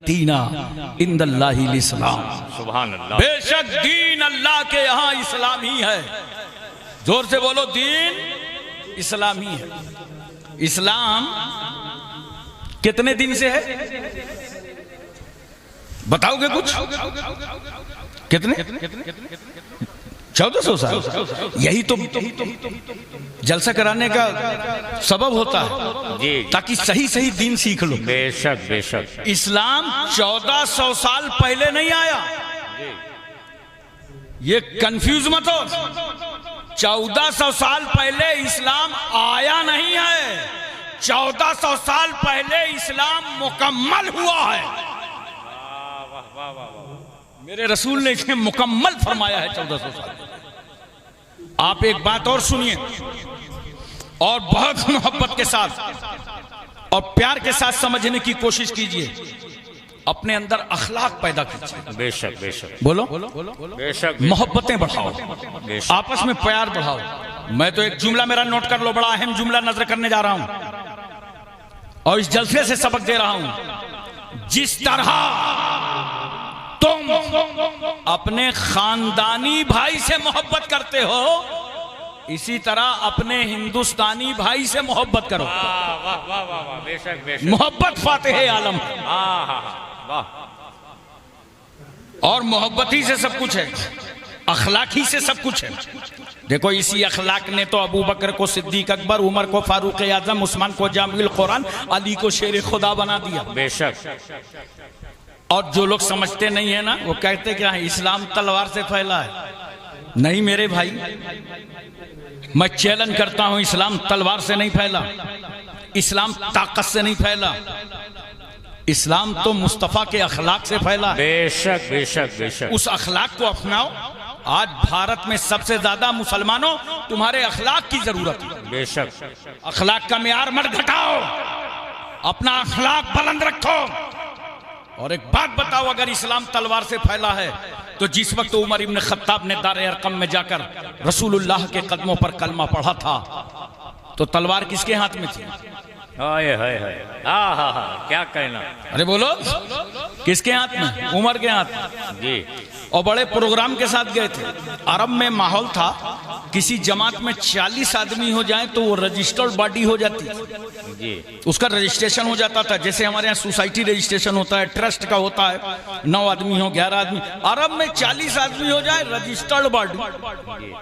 दीना इंदल्लाहिल इस्लाम। सुभान अल्लाह। बेशक दीन अल्लाह के यहाँ इस्लाम ही है। जोर से बोलो, दीन इस्लाम ही है। इस्लाम कितने दिन से है बताओगे कुछ? कितने? 1400 साल। यही तो जलसा कराने का सबब होता है जी, ताकि सही सही दीन सीख लो। बेशक बेशक। इस्लाम 1400 साल पहले नहीं आया, ये कंफ्यूज मत हो। 1400 साल पहले इस्लाम आया नहीं है, 1400 साल पहले इस्लाम मुकम्मल हुआ है। मेरे रसूल ने इसे मुकम्मल फरमाया है 1400 साल। आप एक बात और सुनिए और बहुत मोहब्बत के साथ और प्यार के साथ समझने की कोशिश कीजिए। अपने अंदर अखलाक पैदा कीजिए। बेशक बेशक। बोलो बेशक। मोहब्बतें बढ़ाओ, बेशक। आपस में प्यार बढ़ाओ। मैं तो एक जुमला मेरा नोट कर लो, बड़ा अहम जुमला नजर करने जा रहा हूं और इस जलसे से सबक दे रहा हूं। जिस तरह तुम अपने खानदानी भाई से मोहब्बत करते हो, इसी तरह अपने हिंदुस्तानी भाई से मोहब्बत करो। वाह वाह वाह वाह। बेशक बेशक। मोहब्बत फातिह आलम, वाह। और मोहब्बत ही से सब कुछ है, अखलाक ही से सब कुछ है। देखो इसी अखलाक ने तो अबू बकर को सिद्दीक अकबर, उमर को फारूक आजम, उस्मान को जामिल कुरान, अली को शेर खुदा बना दिया। बेशक। और जो लोग समझते नहीं है ना, वो कहते क्या है, इस्लाम तलवार से फैला है। नहीं मेरे भाई, मैं चैलेंज करता हूं, इस्लाम तलवार से नहीं फैला, इस्लाम ताकत से नहीं फैला, इस्लाम तो मुस्तफा के अखलाक से फैला है। बेशक बेशक बेशक। उस अखलाक को अपनाओ। आज भारत में सबसे ज्यादा मुसलमानों तुम्हारे अखलाक की जरूरत है। बेशक। अखलाक का मेयार मत घटाओ, अपना अखलाक बुलंद रखो। और एक बात बताओ, अगर इस्लाम तलवार से फैला है तो जिस वक्त उमर इब्न खत्ताब ने दार अरकम में जाकर रसूलुल्लाह के कदमों पर कलमा पढ़ा था, तो तलवार किसके हाथ में थी? हाय हाय हाय। क्या कहना। अरे बोलो, किसके हाथ में? उमर के हाथ में जी। और बड़े प्रोग्राम के साथ गए थे। अरब में माहौल था, किसी जमात में 40 आदमी हो जाए तो वो रजिस्टर्ड बॉडी हो जाती जी, उसका रजिस्ट्रेशन हो जाता था। जैसे हमारे यहाँ सोसाइटी रजिस्ट्रेशन होता है, ट्रस्ट का होता है, 9 आदमी हो, 11 आदमी। अरब में 40 आदमी हो जाए, रजिस्टर्ड बॉडी।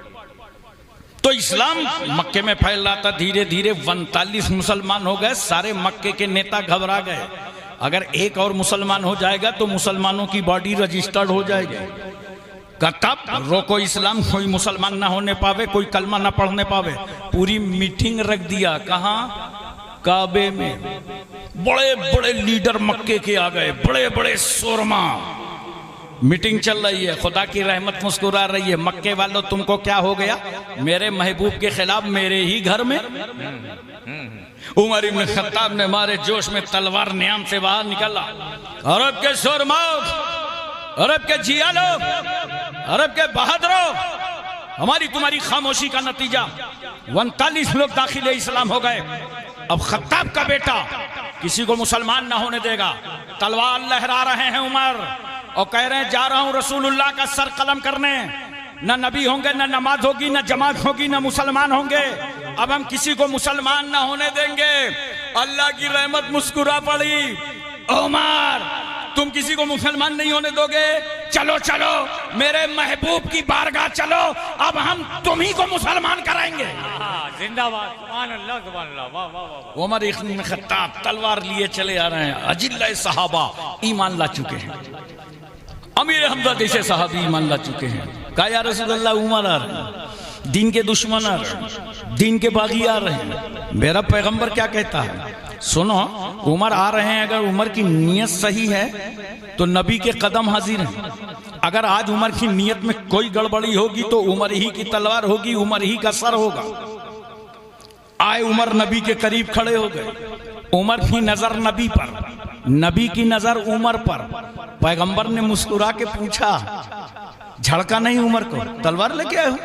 तो इस्लाम मक्के में फैल रहा था, धीरे धीरे 39 मुसलमान हो गए, सारे मक्के के नेता घबरा गए। अगर एक और मुसलमान हो जाएगा तो मुसलमानों की बॉडी रजिस्टर्ड हो जाएगी। तब रोको इस्लाम, कोई मुसलमान ना होने पावे, कोई कलमा ना पढ़ने पावे। पूरी मीटिंग रख दिया, कहाँ? काबे में। बड़े बड़े लीडर मक्के के आ गए, बड़े बड़े शोरमा। मीटिंग चल रही है, खुदा की रहमत मुस्कुरा रही है। मक्के वालों, तुमको क्या हो गया? मेरे महबूब के खिलाफ मेरे ही घर में। उमर इब्न खत्ताब ने मारे जोश में तलवार न्याम से बाहर निकाला। अरब के शोरमा, अरब के जिया लोग, अरब के बहादुरों, हमारी तुम्हारी खामोशी का नतीजा 39 लोग दाखिल इस्लाम हो गए। अब खत्ताब का बेटा किसी को मुसलमान ना होने देगा। तलवार लहरा रहे हैं उमर और कह रहे हैं, जा रहा हूं रसूलुल्लाह का सर कलम करने। न नबी होंगे, न नमाज होगी, न जमात होगी, न मुसलमान होंगे। अब हम किसी को मुसलमान ना होने देंगे। अल्लाह की रहमत मुस्कुरा पड़ी। उमर, तुम किसी को मुसलमान नहीं होने दोगे? चलो चलो मेरे महबूब की बारगाह चलो, अब हम तुम्ही को मुसलमान कराएंगे। जिंदाबाद। सुभान अल्लाह सुभान अल्लाह। वाह वाह वाह। उमर इब्न खत्ताब तलवार लिए चले आ रहे हैं। अजिल्ला सहाबा ईमान ला चुके हैं, अमीर हमजा जैसे साहबी ईमान ला चुके हैं। कहा या रसूलल्लाह, उमर आ रहे हैं, दीन के दुश्मन आ रहे हैं, दीन के बागी आ रहे हैं। मेरा पैगंबर क्या कहता है? सुनो, उमर आ रहे हैं, अगर उमर की नीयत सही है तो नबी के कदम हाजिर हैं। अगर आज उमर की नीयत में कोई गड़बड़ी होगी तो उमर ही की तलवार होगी, उमर ही का सर होगा। आए उमर नबी के करीब खड़े हो गए। उमर की नजर नबी पर, नबी की नजर उमर पर। पैगंबर ने मुस्कुरा के पूछा, झड़का नहीं उमर को? तलवार लेके आए हो,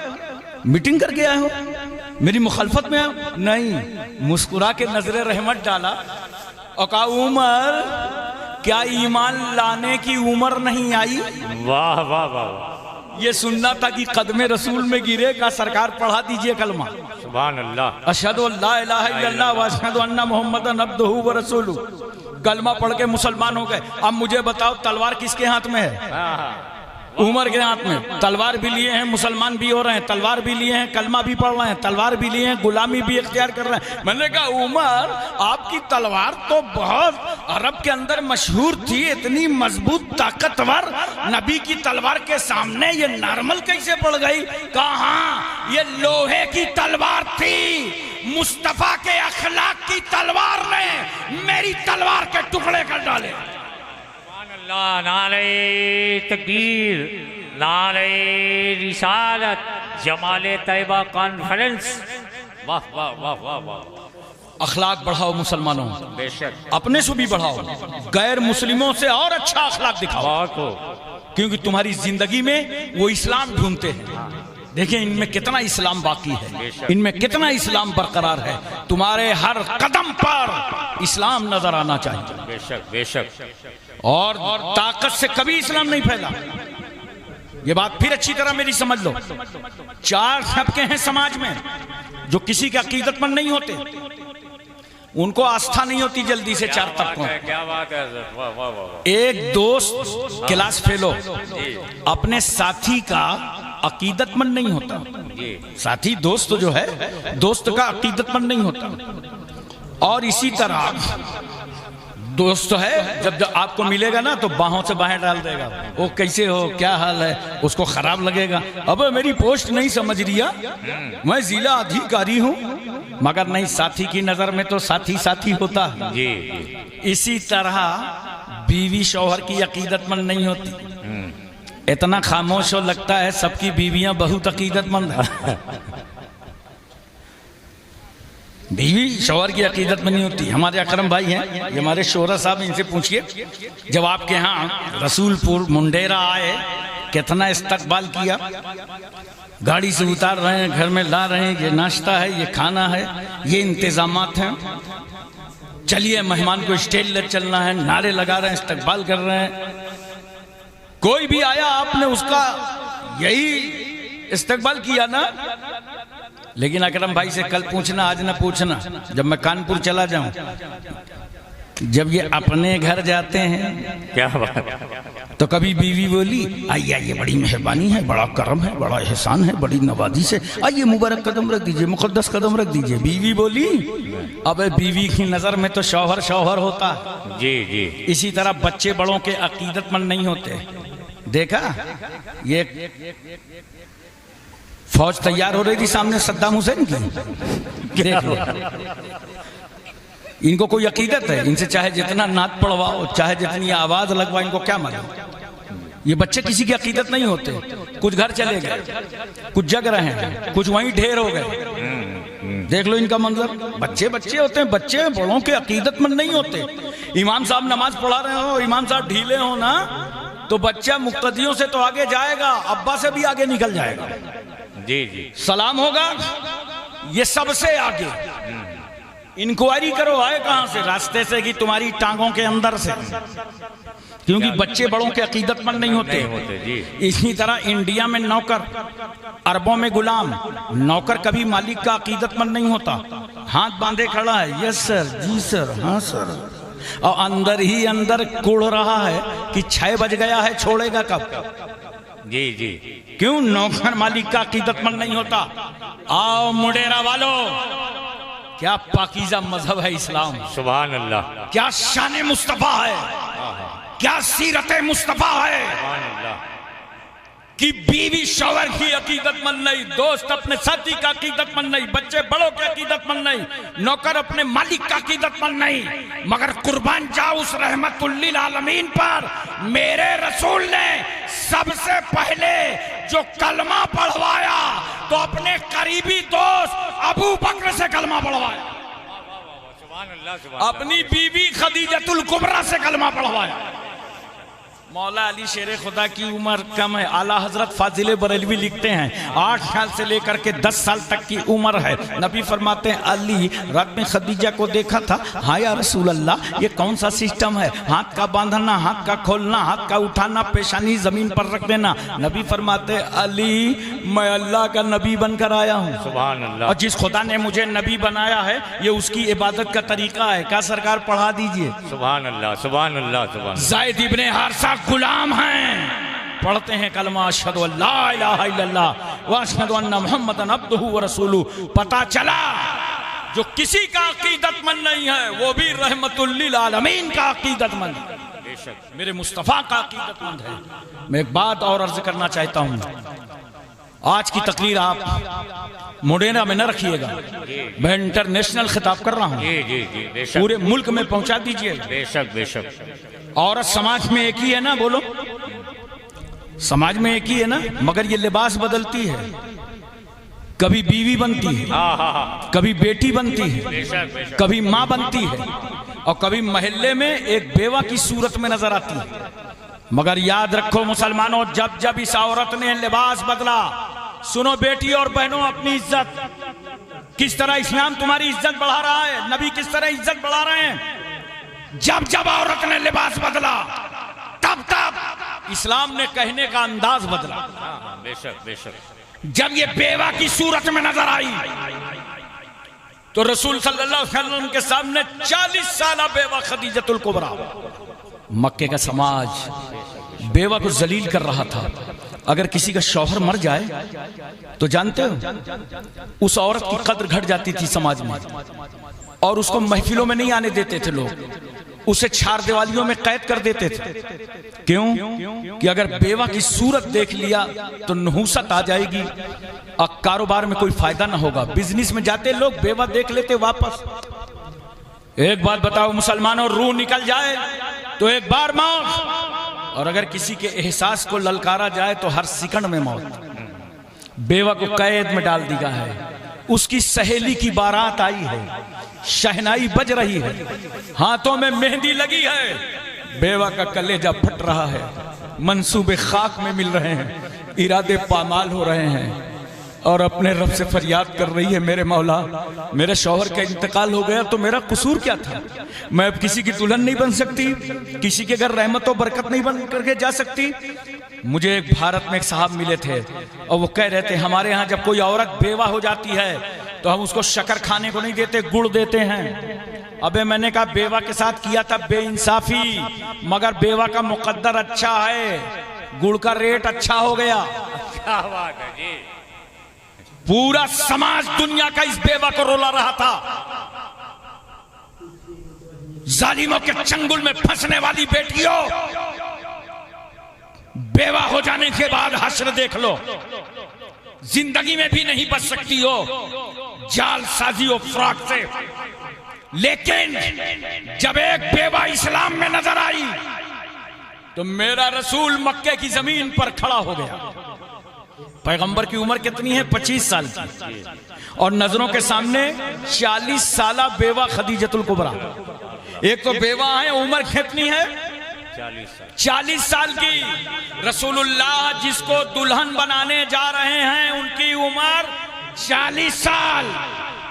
मीटिंग करके आए हो, मेरी मुखालफत में आए हो? नहीं। मुस्कुरा के नजरे रहमत डाला और कहा, उमर क्या ईमान लाने की उम्र नहीं आई? वाह वाह वाह, ये सुनना था कि कदमे रसूल में गिरे का सरकार पढ़ा दीजिए कलमा, सुभान अल्लाह। अशहदु अल्ला इलाहा इल्लल्लाह व अशहदु अन्ना मुहम्मदन अब्दुहु व रसूलुहु। कलमा पढ़ के मुसलमान हो गए। अब मुझे बताओ तलवार किसके हाथ में है? हाँ हाँ, उमर के हाथ में। तलवार भी लिए हैं, मुसलमान भी हो रहे हैं, तलवार भी लिए हैं, कलमा भी पढ़ रहे हैं, तलवार भी लिए हैं, गुलामी भी इख्तियार कर रहे हैं। मैंने कहा उमर आपकी तलवार तो बहुत अरब के अंदर मशहूर थी, इतनी मजबूत ताकतवर, नबी की तलवार के सामने ये नॉर्मल कैसे पड़ गई? कहा ये लोहे की तलवार थी, मुस्तफा के अखलाक की तलवार ने मेरी तलवार के टुकड़े कर डाले। अल्लाह, नारे तकबीर, नारे रिसालत, जमाले तैयबा कॉन्फ्रेंस। वाह वाह वाह वाह वाह। अखलाक बढ़ाओ मुसलमानों, बेशक, अपने से भी बढ़ाओ, गैर मुस्लिमों से और अच्छा अखलाक दिखाओ, बहुत हो। क्योंकि तुम्हारी जिंदगी में वो इस्लाम ढूंढते हैं। देखिए इनमें कितना इस्लाम बाकी है, इनमें कितना इस्लाम बरकरार है। तुम्हारे हर कदम पर इस्लाम नजर आना चाहिए। बेशक बेशक। और ताकत से कभी इस्लाम नहीं फैला। ये बात फिर अच्छी तरह मेरी समझ लो। 4 तबके हैं समाज में, जो किसी के अकीदतमंद नहीं होते, उनको आस्था नहीं होती जल्दी से 4 तबकों। क्या बात है, वाह वाह वाह। एक दोस्त क्लास फेलो अपने साथी का अकीदतमंद नहीं होता। साथी दोस्त जो है, दोस्त का अकीदतमंद नहीं होता। और इसी तरह दोस्त है, जब आपको मिलेगा ना तो बाहों से बाहें डाल देगा। वो कैसे हो, क्या हाल है, उसको खराब लगेगा। अब मेरी पोस्ट नहीं समझ रिया, मैं जिला अधिकारी हूँ, मगर नहीं, साथी की नजर में तो साथी साथी होता है। जी। इसी तरह बीवी शौहर की अकीदतमंद नहीं होती। इतना खामोश हो लगता है सबकी बीवियां बहुत अकीदतमंद है। बीवी शौहर की अकीदत में नहीं होती। हमारे अकरम भाई हैं, ये हमारे शोहरा साहब, इनसे पूछिए जब आपके यहाँ रसूलपुर मुंडेरा आए कितना इस्तकबाल किया, गाड़ी से उतार रहे हैं, घर में ला रहे हैं, ये नाश्ता है, ये खाना है, ये इंतजामात हैं। चलिए मेहमान को स्टेज ले चलना है, नारे लगा रहे हैं, इस्तकबाल कर रहे हैं। कोई भी आया आपने उसका यही इस्तकबाल किया ना। लेकिन अकरम भाई से कल पूछना, आज ना पूछना, जब मैं कानपुर चला जाऊं, जब ये अपने घर जाते हैं, क्या बात। तो कभी बीवी बोली आइए आइए, बड़ी मेहरबानी है, बड़ा करम है, बड़ा एहसान है, बड़ी नवाजी से, आइए मुबारक कदम रख दीजिए, मुकद्दस कदम रख दीजिए। बीवी बोली, अबे बीवी की नजर में तो शौहर शौहर होता है। जी जी। इसी तरह बच्चे बड़ों के अकीदतमंद नहीं होते। देखा, ये फौज तैयार हो रही थी सामने सद्दाम हुसैन की। इनको कोई अकीदत है? इनसे चाहे जितना नात पढ़वाओ, चाहे जितनी आवाज लगवाओ, इनको क्या मालूम। ये बच्चे किसी की अकीदत नहीं होते। कुछ घर चले गए, कुछ जग रहे हैं, कुछ वहीं ढेर हो गए। देख लो इनका मंजर। बच्चे बच्चे होते हैं, बच्चे बड़ों के अकीदतमंद नहीं होते। इमाम साहब नमाज पढ़ा रहे हो, इमाम साहब ढीले हो ना, तो बच्चा मुक्तदियों से तो आगे जाएगा, अब्बा से भी आगे निकल जाएगा। जी जी। सलाम होगा, ये सबसे आगे। इंक्वायरी करो आए कहां से? रास्ते से कि तुम्हारी टांगों के अंदर से, क्योंकि बच्चे बड़ों के अकीदतमंद नहीं होते। जी। इसी तरह इंडिया में नौकर, अरबों में गुलाम। नौकर कभी मालिक का अकीदतमंद नहीं होता। हाथ बांधे खड़ा है, यस सर, जी सर, हाँ सर, और अंदर ही अंदर कुड़ रहा है कि 6 बज गया है, छोड़ेगा कब? जी जी। क्यों? नौकर मालिक का अकीदतमंद नहीं होता। आओ मुंडेरा वालों, क्या पाकीज़ा मजहब है इस्लाम। सुभान अल्लाह। क्या शान मुस्तफा है, क्या सीरत मुस्तफा है कि बीवी शौहर की अकीदतमंद नहीं, दोस्त अपने साथी का अकीदतमंद नहीं, बच्चे बड़ों के अकीदतमंद नहीं, नौकर अपने मालिक का अकीदतमंद नहीं। मगर कुर्बान जाओ उस रहमतुल्लिल आलमीन पर, मेरे रसूल ने सबसे पहले जो कलमा पढ़वाया तो अपने करीबी दोस्त अबू बकर से कलमा पढ़वाया, सुभान अल्लाह, सुभान अल्लाह। अपनी बीवी खदीजतुल कुबरा से कलमा पढ़वाया। मौला अली शेर खुदा की उम्र कम है। आला हजरत फाजिल बरेलवी लिखते हैं 8 साल से लेकर के 10 साल तक की उम्र है। नबी फरमाते हैं अली रात में खदीजा को देखा था, हाँ या रसूल अल्लाह ये कौन सा सिस्टम है, हाथ का बांधना, हाथ का खोलना, हाथ का उठाना, पेशानी जमीन पर रख देना। नबी फरमाते अली मैं अल्लाह का नबी बनकर आया हूँ, सुभान अल्लाह। और जिस खुदा ने मुझे नबी बनाया है ये उसकी इबादत का तरीका है। क्या सरकार पढ़ा दीजिए। सुभान अल्लाह, सुभान अल्लाह, सुभान। ज़ैद इब्ने हारिसा गुलाम हैं, पढ़ते हैं कलमा अशहदु अल्ला इलाहा इल्लल्लाह व अशहदु अन्ना मुहम्मदन अब्दुहु व रसूलुहु। पता चला जो किसी का अकीदतमंद नहीं है वो भी रहमतुल लिल आलमीन का अकीदतमंद है, बेशक मेरे मुस्तफ़ा का अकीदतमंद है। मैं एक बात और अर्ज करना चाहता हूँ, आज की तकरीर आप मोडेरा में न रखिएगा, मैं इंटरनेशनल खिताब कर रहा हूँ, जी जी जी, बेशक पूरे मुल्क में पहुंचा दीजिए। बेशक बेशक। औरत समाज में एक ही है ना, बोलो समाज में एक ही है ना, मगर ये लिबास बदलती है, कभी बीवी बनती है, हाँ हाँ हाँ, कभी बेटी बनती है, बेशक बेशक। कभी माँ बनती है, और कभी मोहल्ले में एक बेवा की सूरत में नजर आती है। मगर याद रखो मुसलमानों, जब जब इस औरत ने लिबास बदला, सुनो बेटी और बहनों, अपनी इज्जत किस तरह इस्लाम तुम्हारी इज्जत बढ़ा रहा है, नबी किस तरह इज्जत बढ़ा रहे हैं। जब जब औरत ने लिबास बदला तब तब इस्लाम ने कहने का अंदाज बदला। हाँ हाँ, बेशक बेशक। जब ये बेवा की सूरत में नजर आई तो रसूल सल्लल्लाहु अलैहि वसल्लम के सामने 40 साल बेवा खदीजतुल कुबरा, मक्के का समाज बेवा को जलील कर रहा था। अगर किसी का शौहर मर जाए तो जानते हो उस औरत की कद्र घट जाती थी समाज में, और उसको महफिलों में नहीं आने देते थे लोग, उसे चार दीवालियों में कैद कर देते थे। क्यों? कि अगर बेवा की सूरत देख लिया तो नहुसत आ जाएगी और कारोबार में कोई फायदा ना होगा। बिजनेस में जाते लोग बेवा देख लेते वापस। एक बात बताओ मुसलमानों, रूह निकल जाए तो एक बार मौत, और अगर किसी के एहसास को ललकारा जाए तो हर सेकंड में मौत। बेवा को कैद में डाल दिया है, उसकी सहेली की बारात आई है, शहनाई बज रही है, हाथों में मेहंदी लगी है, बेवा का कलेजा फट रहा है, मंसूबे खाक में मिल रहे हैं, इरादे पामाल हो रहे हैं, और अपने रब से फरियाद कर रही है, मेरे मौला मेरे शौहर का इंतकाल हो गया तो मेरा कसूर क्या था, मैं अब किसी की दुल्हन नहीं बन सकती, किसी के घर रहमत और बरकत नहीं बन करके जा सकती। मुझे एक भारत में एक साहब मिले थे और वो कह रहे थे हमारे यहाँ जब कोई औरत बेवा हो जाती है तो हम उसको शक्कर खाने को नहीं देते, गुड़ देते हैं। अबे मैंने कहा बेवा के साथ किया था बेइंसाफी, मगर बेवा का मुकद्दर अच्छा है, गुड़ का रेट अच्छा हो गया। क्या बात है जी। पूरा समाज दुनिया का इस बेवा को रोला रहा था। जालिमों के चंगुल में फंसने वाली बेटियों, बेवा हो जाने के बाद हश्र देख लो, जिंदगी में भी नहीं बच सकती हो जाल साजी और फ्रॉक से। लेकिन जब एक बेवा इस्लाम में नजर आई तो मेरा रसूल मक्के की जमीन पर खड़ा हो गया। पैगंबर की उम्र कितनी है? 25 साल की, और नजरों के सामने 40 साल बेवा खदीजतुल कुबरा। एक तो बेवा है, उम्र कितनी है? 40 साल की। रसूलुल्लाह जिसको दुल्हन बनाने जा रहे हैं उनकी उम्र 40 साल,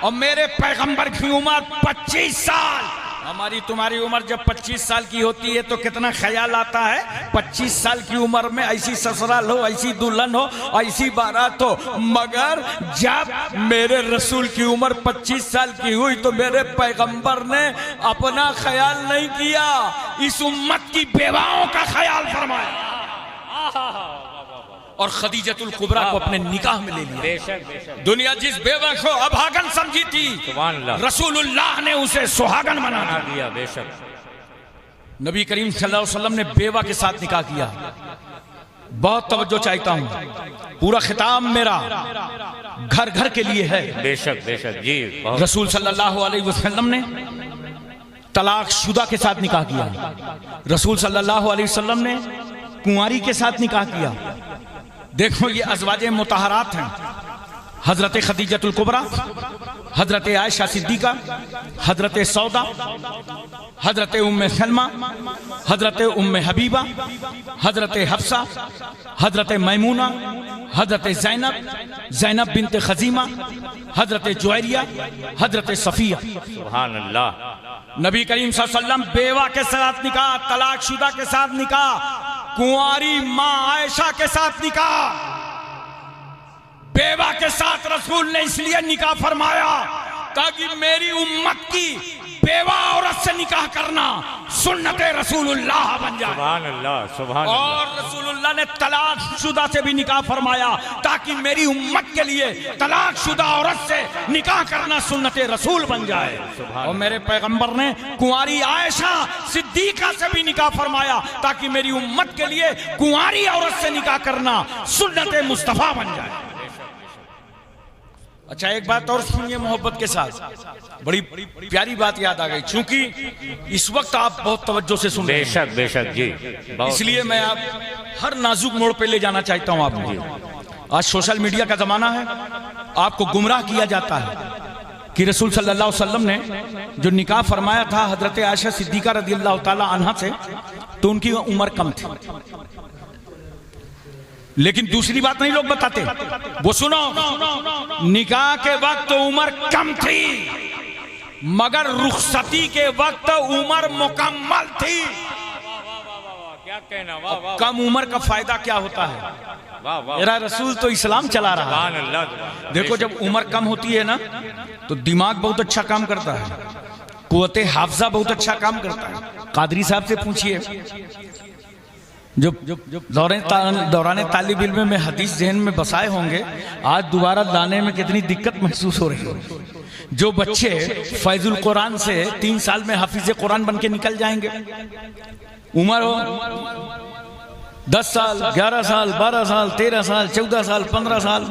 और मेरे पैगंबर की उम्र 25 साल। हमारी तुम्हारी उम्र जब 25 साल की होती है तो कितना ख्याल आता है, 25 साल की उम्र में ऐसी ससुराल हो, ऐसी दुल्हन हो, ऐसी बारात हो। मगर जब मेरे रसूल की उम्र 25 साल की हुई तो मेरे पैगंबर ने अपना ख्याल नहीं किया, इस उम्मत की बेवाओं का ख्याल फरमाया और खदीजतुल कुबरा को अपने निकाह में ले लिया। बेशक बेशक। दुनिया जिस बेवा को अभागन समझी थी, सुभान अल्लाह, रसूलुल्लाह ने उसे सुहागन बना दिया। बेशक। नबी करीम सल्लल्लाहु अलैहि वसल्लम ने बेवा के साथ निकाह किया। बहुत तवज्जो चाहता हूं, पूरा खिताब मेरा घर घर के लिए है। बेशक बेशक जी। रसूल सल्लल्लाहु अलैहि वसल्लम ने तलाक शुदा के साथ निकाह किया, रसूल सल्लल्लाहु अलैहि वसल्लम ने कुंवारी के साथ निकाह किया। देखो ये अज़वाजे मुतहरात हैं, हजरत खदीजतुल कुबरा, हजरत आयशा सिद्दीका, हजरत सौदा, हजरत उम्मे सलमा, हजरत उम्मे हबीबा, हजरत हफ्सा, हजरत मैमूना, हजरत ज़ैनब बिनत खजीमा, हजरत जुवैरिया, हजरत सफिया। सुभान अल्लाह। नबी करीम सल्लल्लाहु अलैहि वसल्लम बेवा के साथ निकाह, तलाकशुदा के साथ निकाह, कुंवारी मां आयशा के साथ निकाह। बेवा के साथ रसूल ने इसलिए निकाह फरमाया ताकि मेरी उम्मत की बेवा औरत से निकाह करना सुन्नत रसूलुल्लाह बन जाए। सुभान अल्लाह, सुभान और अल्लाह। रसूलुल्लाह ने तलाकशुदा से भी निकाह फरमाया ताकि मेरी उम्मत के लिए तलाकशुदा औरत से निकाह करना सुन्नत रसूल बन जाए। और मेरे पैगंबर ने कुंवारी आयशा सिद्दीका से भी निकाह फरमाया ताकि मेरी उम्मत के लिए कुंवारी औरत से निकाह करना सुन्नत मुस्तफा बन जाए। अच्छा, एक बात और सुनिए मोहब्बत के साथ, बड़ी प्यारी बात याद आ गई, क्योंकि इस वक्त आप बहुत तवज्जो से सुन रहे हैं। बेशक बेशक जी, इसलिए मैं आप हर नाजुक मोड़ पे ले जाना चाहता हूं आपको। आज सोशल मीडिया का जमाना है, आपको गुमराह किया जाता है कि रसूल सल्लल्लाहु अलैहि वसल्लम ने जो निकाह फरमाया था हजरत आयशा सिद्दीका रदियल्लाहु ताला अन्हा से, तो उनकी उम्र कम थी। लेकिन दूसरी बात नहीं लोग बताते, वो सुनो, निकाह के वक्त उम्र कम थी मगर रुखसती के वक्त उम्र मुकम्मल थी। क्या कहना, वाह वाह। कम उम्र का फायदा क्या होता है? वाह वाह। मेरा रसूल तो इस्लाम चला रहा सुभान है। अल्लाह। देखो, जब उम्र कम होती है ना तो दिमाग बहुत अच्छा काम करता है, कुव्वते हाफजा बहुत अच्छा काम करता है। कादरी साहब से पूछिए, जो दौरान तालिब इल्म में हदीस जहन में बसाए होंगे, आज दोबारा लाने में कितनी दिक्कत महसूस हो रही है। जो बच्चे फैजुल कुरान से 3 साल में हाफिज कुरान बन के निकल जाएंगे, उम्र हो 10 साल, 11 साल, 12 साल, 13 साल, 14 साल, 15 साल,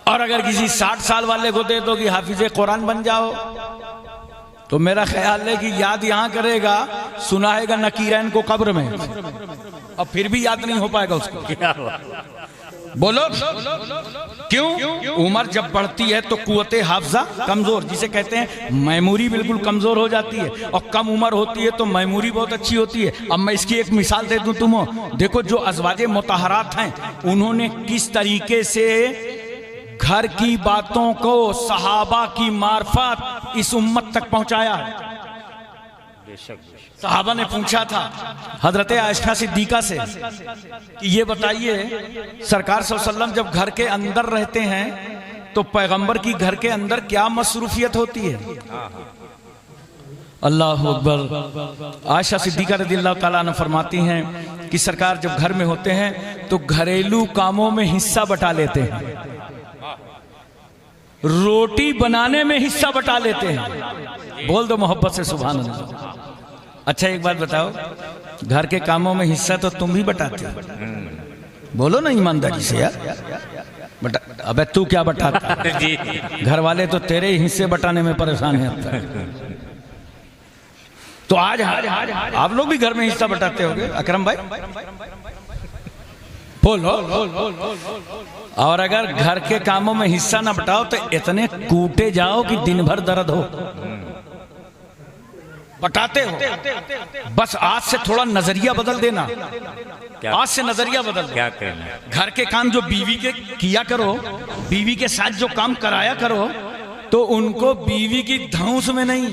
और अगर किसी 60 साल वाले को दे दो कि हाफिज कुरान बन जाओ, तो मेरा ख्याल है कि याद यहां करेगा, सुनाएगा नकीरैन को कब्र में, और फिर भी याद नहीं हो पाएगा उसको। बोलो क्यों? उम्र जब बढ़ती है तो कुव्वते हाफजा कमजोर, जिसे कहते हैं मेमोरी बिल्कुल कमजोर हो जाती है, और कम उम्र होती है तो मेमोरी बहुत अच्छी होती है। अब मैं इसकी एक मिसाल दे दूं तुम, देखो जो अज़वाजे मुतहरात हैं उन्होंने किस तरीके से घर की बातों को सहाबा की मार्फत इस उम्मत तक पहुंचाया है। सहाबा ने पूछा था हजरत आयशा सिद्दीका से कि ये बताइए, सरकार सल्लल्लाहु अलैहि वसल्लम जब घर के अंदर रहते हैं तो पैगंबर की घर के अंदर क्या मसरूफियत होती है? अल्लाह अकबर। आयशा सिद्दीका रदियल्लाहु ताला अन्हा फरमाती हैं कि सरकार जब घर में होते हैं तो घरेलू कामों में हिस्सा बटा लेते हैं, रोटी बनाने में हिस्सा बटा लेते हैं। बोल दो मोहब्बत से सुभान अल्लाह। अच्छा, एक बात बताओ, घर के कामों में हिस्सा तो तुम भी बटाते हो, बोलो ना ईमानदारी से यार। बटा, अबे तू क्या बटाता? घर वाले तो तेरे ही हिस्से बटाने में परेशान है। तो आज आप लोग भी घर में हिस्सा बटाते होगे अकरम भाई, बोलो। और अगर घर के कामों में हिस्सा ना बटाओ तो इतने कूटे जाओ कि दिन भर दर्द हो। बटाते हो, बस आज से थोड़ा नजरिया बदल देना। आज से नजरिया बदल क्या कहना? घर के काम जो बीवी के किया करो, बीवी के साथ जो काम कराया करो, तो उनको बीवी की धौंस में नहीं,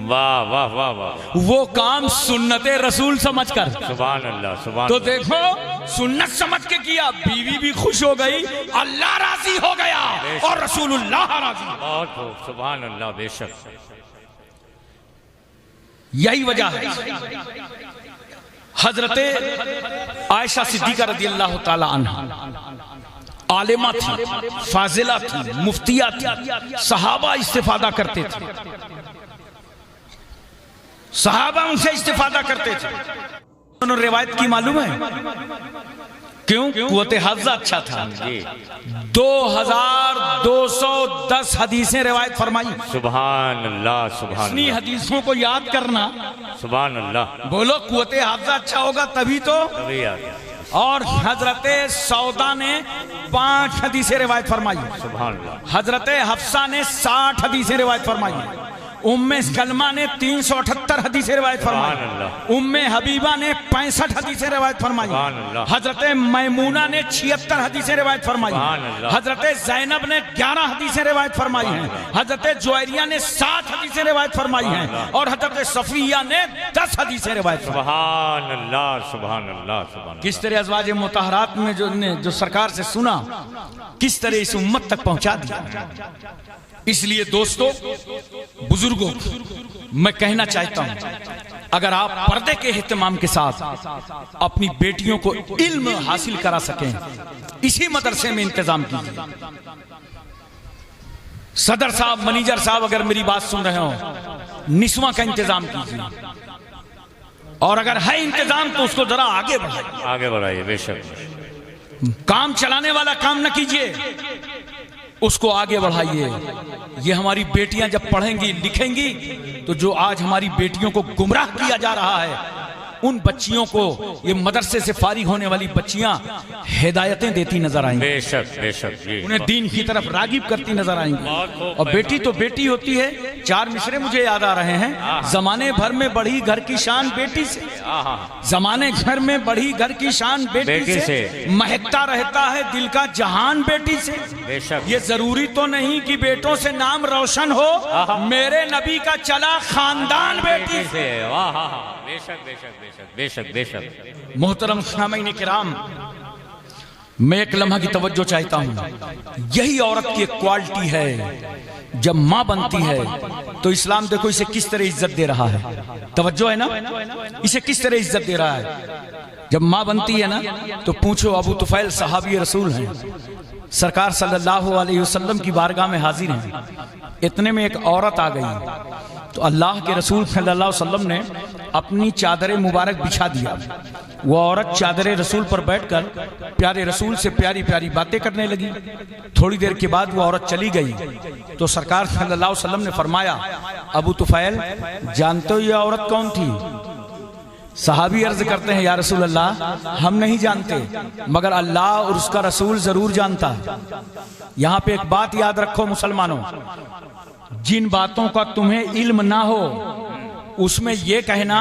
वाह वाह वाह वाह, वो काम सुन्नते रसूल समझकर। सुभान अल्लाह, सुभान। तो देखो, सुन्नत समझ के किया, बीवी भी खुश हो गई, अल्लाह राजी हो गया और रसूलुल्लाह राजी। बहुत खूब, सुभान अल्लाह, बेशक। यही वजह है हजरते आयशा सिद्दीका रदियल्लाहु ताला अन्हा आलिमा थी, फाजिला थी, मुफ्तिया थी, सहाबा इस्तिफादा करते थे, सहाबा उनसे इस्तिफादा करते थे। उन्होंने रिवायत की मालूम है क्यों? कुव्वते हाफजा अच्छा था। 2210 हदीसें रिवायत फरमाई। सुभान अल्लाह, सुभान इतनी अल्लाह, हदीसों को याद करना, सुभान अल्लाह। बोलो कुव्वते हाफजा अच्छा होगा तभी तो। तभी आ गया। और हजरत सौदा ने 5 हदीसें रिवायत फरमाई। सुभान अल्लाह। हजरत हफ्सा ने 60 हदीसें रिवायत फरमाई। उम्मे सलमा ने 378 हदीसें रिवायत फरमाई। उम्मे हबीबा ने 65 हदीसें रिवायत फरमाई। हजरत मैमूना ने 76 हदीसें रिवायत फरमाई। हजरत जैनब ने 11 हदीसें रिवायत फरमाई हैं। हजरत जुवैरिया ने 7 हदीसें रिवायत फरमाई हैं और हजरत सफिया ने 10 हदीसें रिवायत फरमाई। सुभान अल्लाह, सुभान अल्लाह, सुभान। किस तरह अज़वाज मुतहरात में जो सरकार से सुना, किस तरह इस उम्मत तक पहुंचा दिया। इसलिए दोस्तों, बुजुर्गों, मैं कहना चाहता हूं, अगर आप पर्दे के एहतमाम के साथ अपनी बेटियों को इल्म हासिल करा सकें, इसी मदरसे में इंतजाम कीजिए। सदर साहब, मैनेजर साहब, अगर मेरी बात सुन रहे हो, निस्वा का इंतजाम कीजिए, और अगर है इंतजाम तो उसको जरा आगे बढ़ाइए। आगे बढ़ाइए, बेशक। काम चलाने वाला काम न कीजिए, उसको आगे बढ़ाइए। ये हमारी बेटियां जब पढ़ेंगी लिखेंगी तो जो आज हमारी बेटियों को गुमराह किया जा रहा है, उन बच्चियों को, ये मदरसे से फारिग होने वाली बच्चियां हिदायतें देती नजर आएंगी। बेशक, बेशक जी। उन्हें दीन की तरफ रागिब करती नजर आएंगी। और बेटी तो बेटी होती है। 4 मिसरे मुझे याद आ रहे हैं। जमाने भर में बढ़ी घर की शान बेटी से, जमाने घर में बढ़ी घर की शान बेटी से, महकता रहता है दिल का जहान बेटी से। बेशक। ये जरूरी तो नहीं कि बेटों से नाम रोशन हो, मेरे नबी का चला खानदान बेटी से। बेशक, बेशक, बेशक, बेशक, बेशक। मोहतरम सामीन किराम, मैं एक लम्हा की तवज्जो चाहता हूं। यही औरत की एक क्वालिटी है। जब मां बनती है तो इस्लाम देखो इसे किस तरह इज्जत दे रहा है। तवज्जो है ना, इसे किस तरह इज्जत दे रहा है। जब मां बनती है ना तो पूछो, अबू तुफैल सहाबी रसूल हैं, सरकार सल्लल्लाहु अलैहि वसल्लम की बारगाह में हाजिर हैं। इतने में एक औरत आ गई तो अल्लाह के रसूल सल्लल्लाहु अलैहि वसल्लम ने अपनी चादर मुबारक बिछा दिया। वो औरत चादर रसूल पर बैठकर प्यारे रसूल से प्यारी प्यारी बातें करने लगी। थोड़ी देर के बाद वो औरत चली गई तो सरकार सल्लल्लाहु अलैहि वसल्लम ने फरमाया, अबू तुफैल, जानते हो ये औरत कौन थी? सहाबी अर्ज करते हैं, या रसूल अल्लाह, हम नहीं जानते, मगर अल्लाह और उसका रसूल जरूर जानता है। यहां पे एक बात याद रखो मुसलमानों, जिन बातों का तुम्हें इल्म ना हो उसमें यह कहना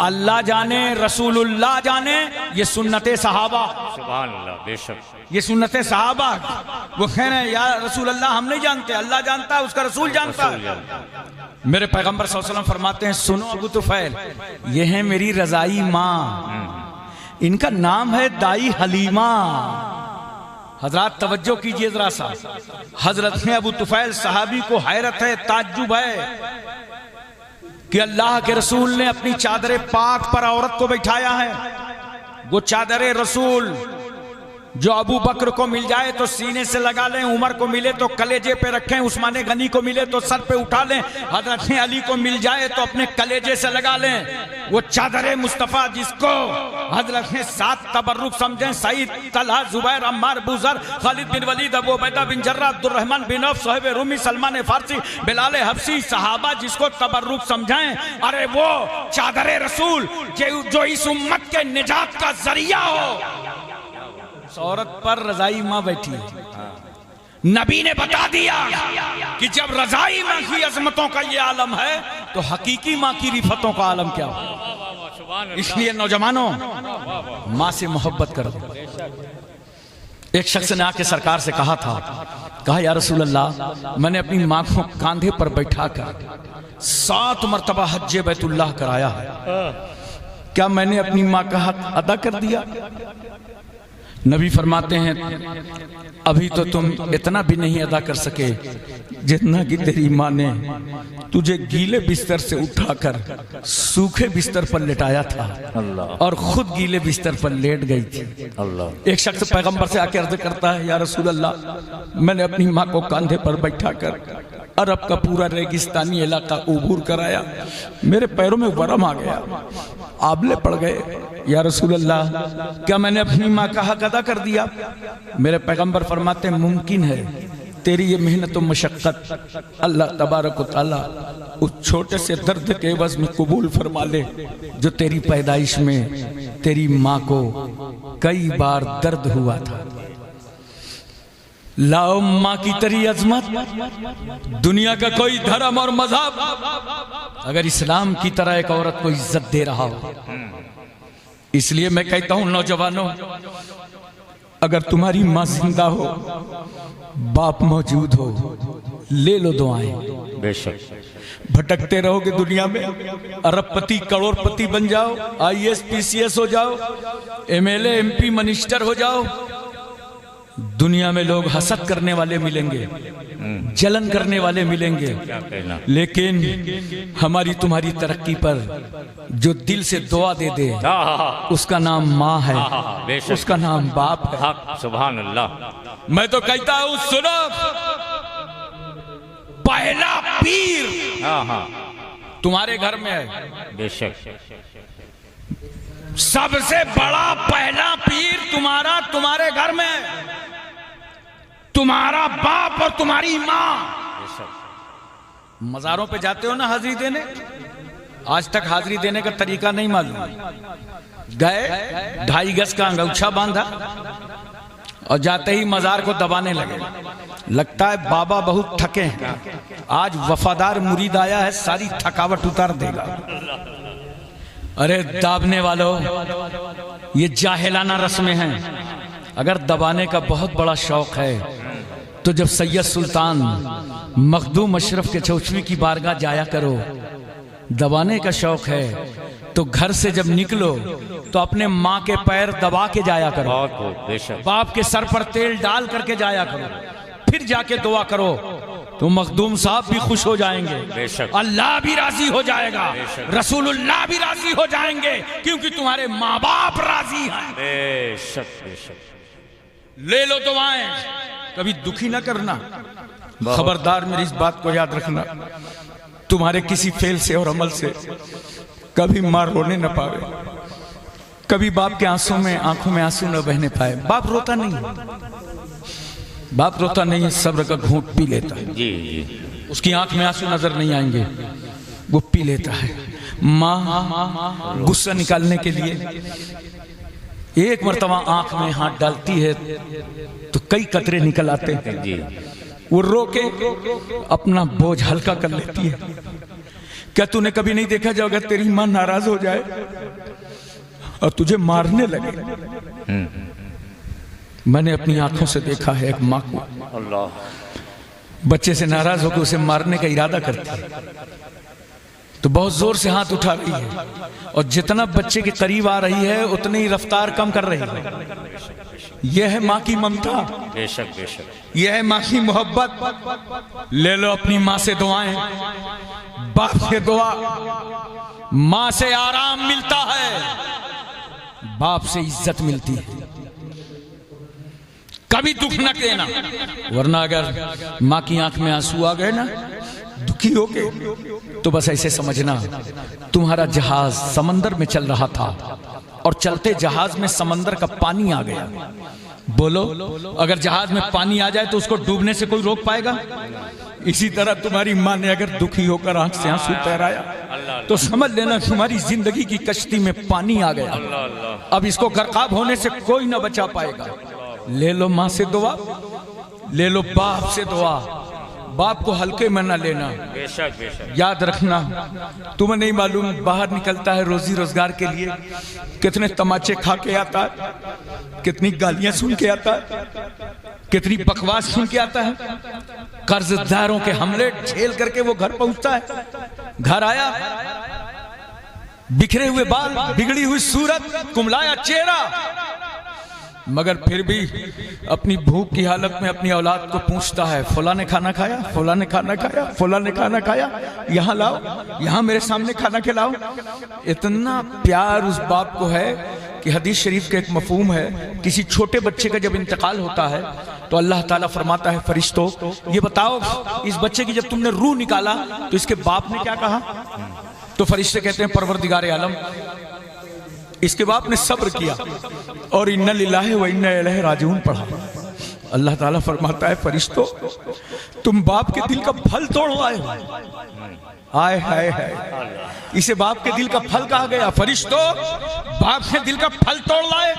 अल्लाह जाने रसूलुल्लाह जाने, ये सुन्नते सहाबा। सुभान अल्लाह, बेशक। ये सुन्नते सहाबा। वो कह रहे हैं, या रसूल अल्लाह, हम नहीं जानते, अल्लाह जानता है, उसका रसूल जानता है। मेरे पैगंबर सल्लल्लाहु अलैहि वसल्लम फरमाते हैं, सुनो अबू तुफैल, ये है मेरी रजाई माँ, इनका नाम है दाई हलीमा। हजरत तवज्जो कीजिए जरा सा। हजरत अबू तुफैल सहाबी को हैरत है, ताज्जुब है कि अल्लाह के रसूल ने अपनी चादर पाक पर औरत को बैठाया है। वो चादर रसूल जो अबू बकर को मिल जाए तो सीने से लगा लें, उमर को मिले तो कलेजे पे रखें, उस्मान गनी को मिले तो सर पे उठा लें, हजरत अली को मिल जाए तो अपने कलेजे से लगा लें। वो चादर मुस्तफ़ा जिसको हजरत ने 7 तबर्रुक समझें, सईद, तलहा, जुबैर, अम्मार, बुजर, Khalid bin Walid, Abu Ubaidah bin Jarrah, Abdurrahman bin Auf, Suhaib Rumi, Salman Farsi, Bilal Habshi, सहाबा जिसको तबर्रुक समझें, अरे वो चादर रसूल जो इस उम्मत के निजात का जरिया हो, औरत पर रजाई माँ बैठी है। नबी ने बता दिया कि जब रजाई माँ की अजमतों का ये आलम है तो हकीकी माँ की रिफतों का आलम क्या हो। इसलिए नौजवानों, माँ से मोहब्बत करो। एक शख्स ने आके सरकार से कहा था, कहा, या रसूल अल्लाह, मैंने अपनी माँ को कांधे पर बैठा कर 7 मरतबा हज्जे बैतुल्लाह कराया है, क्या मैंने अपनी माँ का हक अदा कर दिया? नबी फरमाते हैं, अभी तो तुम इतना भी नहीं अदा कर सके जितना कि तेरी माँ ने तुझे गीले बिस्तर से उठाकर सूखे बिस्तर पर लेटाया था और खुद गीले बिस्तर पर लेट गई थी। अल्लाह। एक शख्स पैगंबर से आके अर्ज करता है, या रसूल अल्लाह, मैंने अपनी माँ को कांधे पर बैठाकर अरब का पूरा रेगिस्तानी इलाका उबूर कराया, मेरे पैरों में वरम आ गया, आबले पड़ गए। या रसूल अल्लाह, क्या मैंने अपनी माँ का हक अदा कर दिया? मेरे पैगंबर फरमाते, मुमकिन है तेरी ये मेहनत और मशक्कत अल्लाह तबारक व तआला उस छोटे से दर्द के एवज में कबूल फरमा ले जो तेरी पैदाइश में तेरी माँ को कई बार दर्द हुआ था। लाओ माँ की तरी अजमत। दुनिया का कोई धर्म और मजहब अगर इस्लाम की तरह एक औरत को इज्जत दे रहा हो, इसलिए मैं कहता हूं नौजवानों, अगर तुम्हारी माँ जिंदा हो, बाप मौजूद हो, ले लो दुआएं। बेशक। भटकते रहोगे दुनिया में, अरबपति करोड़पति बन जाओ, IAS PCS हो जाओ, MLA MP मिनिस्टर हो जाओ, दुनिया में लोग हसद करने वाले मिलेंगे, जलन करने वाले मिलेंगे, लेकिन हमारी तुम्हारी तरक्की पर जो दिल से दुआ दे दे, उसका नाम माँ है, उसका नाम बाप है। सुभान अल्लाह। मैं तो कहता हूं सुनो, पहला पीर तुम्हारे घर में है। बेशक। सबसे बड़ा पहला पीर तुम्हारे घर में है, तुम्हारा बाप और तुम्हारी माँ। मजारों पे जाते हो ना हाजिरी देने, आज तक हाजिरी देने का तरीका नहीं मालूम। गए 2.5 गज का अंगूछा बांधा और जाते ही मजार को दबाने लगे। लगता है बाबा बहुत थके हैं, आज वफादार मुरीद आया है, सारी थकावट उतार देगा। अरे दाबने वालों, ये जाहिलाना रस्में हैं। अगर दबाने का बहुत बड़ा शौक है तो जब सैयद सुल्तान मखदूम अशरफ के चौचवी की बारगाह जाया करो। दबाने का शौक है तो घर से जब निकलो तो अपने माँ के पैर दबा के जाया करो, बाप के सर पर तेल डाल करके जाया करो, फिर जाके दुआ करो तो मखदूम साहब भी खुश हो जाएंगे, अल्लाह भी राजी हो जाएगा, रसूलुल्लाह भी राजी हो जाएंगे, क्योंकि तुम्हारे माँ बाप राजी हैं। बेशक बेशक। ले लो दुआएं, कभी दुखी ना करना। खबरदार मेरी इस बात को याद रखना, तुम्हारे किसी फेल से और अमल से कभी माँ रोने न पावे, कभी बाप के आंसू में आंखों में आंसू न बहने पाए। बाप रोता नहीं, बाप रोता नहीं है, सब्र का घूंट पी लेता है। जी जी। उसकी आंख में आंसू नजर नहीं आएंगे, वो पी लेता है। माँ गुस्सा निकालने के लिए एक मर्तबा आंख में हाथ डालती है तो कई कतरे निकल आते हैं जी। वो रो के अपना बोझ हल्का कर लेती है। क्या तूने कभी नहीं देखा जो अगर तेरी माँ नाराज हो जाए और तुझे मारने लगे? मैंने अपनी आंखों से देखा है एक माँ को, अल्लाह, बच्चे से नाराज होकर उसे मारने का इरादा करती है तो बहुत जोर से हाथ उठा रही है, और जितना बच्चे के करीब आ रही है उतनी ही रफ्तार कम कर रही है। यह है माँ की ममता। बेशक बेशक। यह है माँ की मोहब्बत। ले लो अपनी माँ से दुआएं, बाप से दुआ। माँ से आराम मिलता है, बाप से इज्जत मिलती है। कभी दुख न देना, वरना अगर माँ की आंख में आंसू आ गए ना, दुखी हो गए, तो बस ऐसे समझना तुम्हारा जहाज समंदर में चल रहा था और चलते जहाज में समंदर का पानी आ गया। बोलो, अगर जहाज में पानी आ जाए तो उसको डूबने से कोई रोक पाएगा? इसी तरह तुम्हारी माँ ने अगर दुखी होकर आंख से आंसू तैराया तो समझ लेना तुम्हारी जिंदगी की कश्ती में पानी आ गया। अब इसको गर्काब होने से कोई ना बचा पाएगा। ले लो माँ से दुआ, ले लो बाप से दुआ। बाप को हल्के में न लेना। बेशक बेशक। याद रखना, तुम्हें नहीं मालूम बाहर निकलता है रोजी रोजगार के लिए, कितने तमाचे खा के आता है, कितनी गालियां सुन के आता है, कितनी बकवास सुन के आता है, कर्जदारों के हमले झेल करके वो घर पहुंचता है। घर आया, बिखरे हुए बाल, बिगड़ी हुई सूरत, कुमलाया चेहरा, मगर फिर भी अपनी भूख की हालत में अपनी औलाद को पूछता है, फुला ने खाना खाया, फुला ने खाना खाया, फुला ने खाना खाया, यहाँ लाओ, यहाँ मेरे सामने खाना खिलाओ। इतना प्यार उस बाप को है कि हदीस शरीफ का एक मफहूम है, किसी छोटे बच्चे का जब इंतकाल होता है तो अल्लाह ताला फरमाता है, फरिश्तों ये बताओ इस बच्चे की जब तुमने रूह निकाला तो इसके बाप ने क्या कहा? तो फरिश्ते कहते हैं, परवरदिगार आलम, इसके बाप ने सब्र किया और इन्ना लिल्लाहि व इन्ना इलैहि राजिऊन पढ़ा। अल्लाह ताला फरमाता है, फरिश्तों तुम बाप के दिल का फल तोड़वाए हो। आए हाय हाय, इसे बाप के दिल का फल कहा गया। फरिश्तों बाप के दिल का फल तोड़ लाए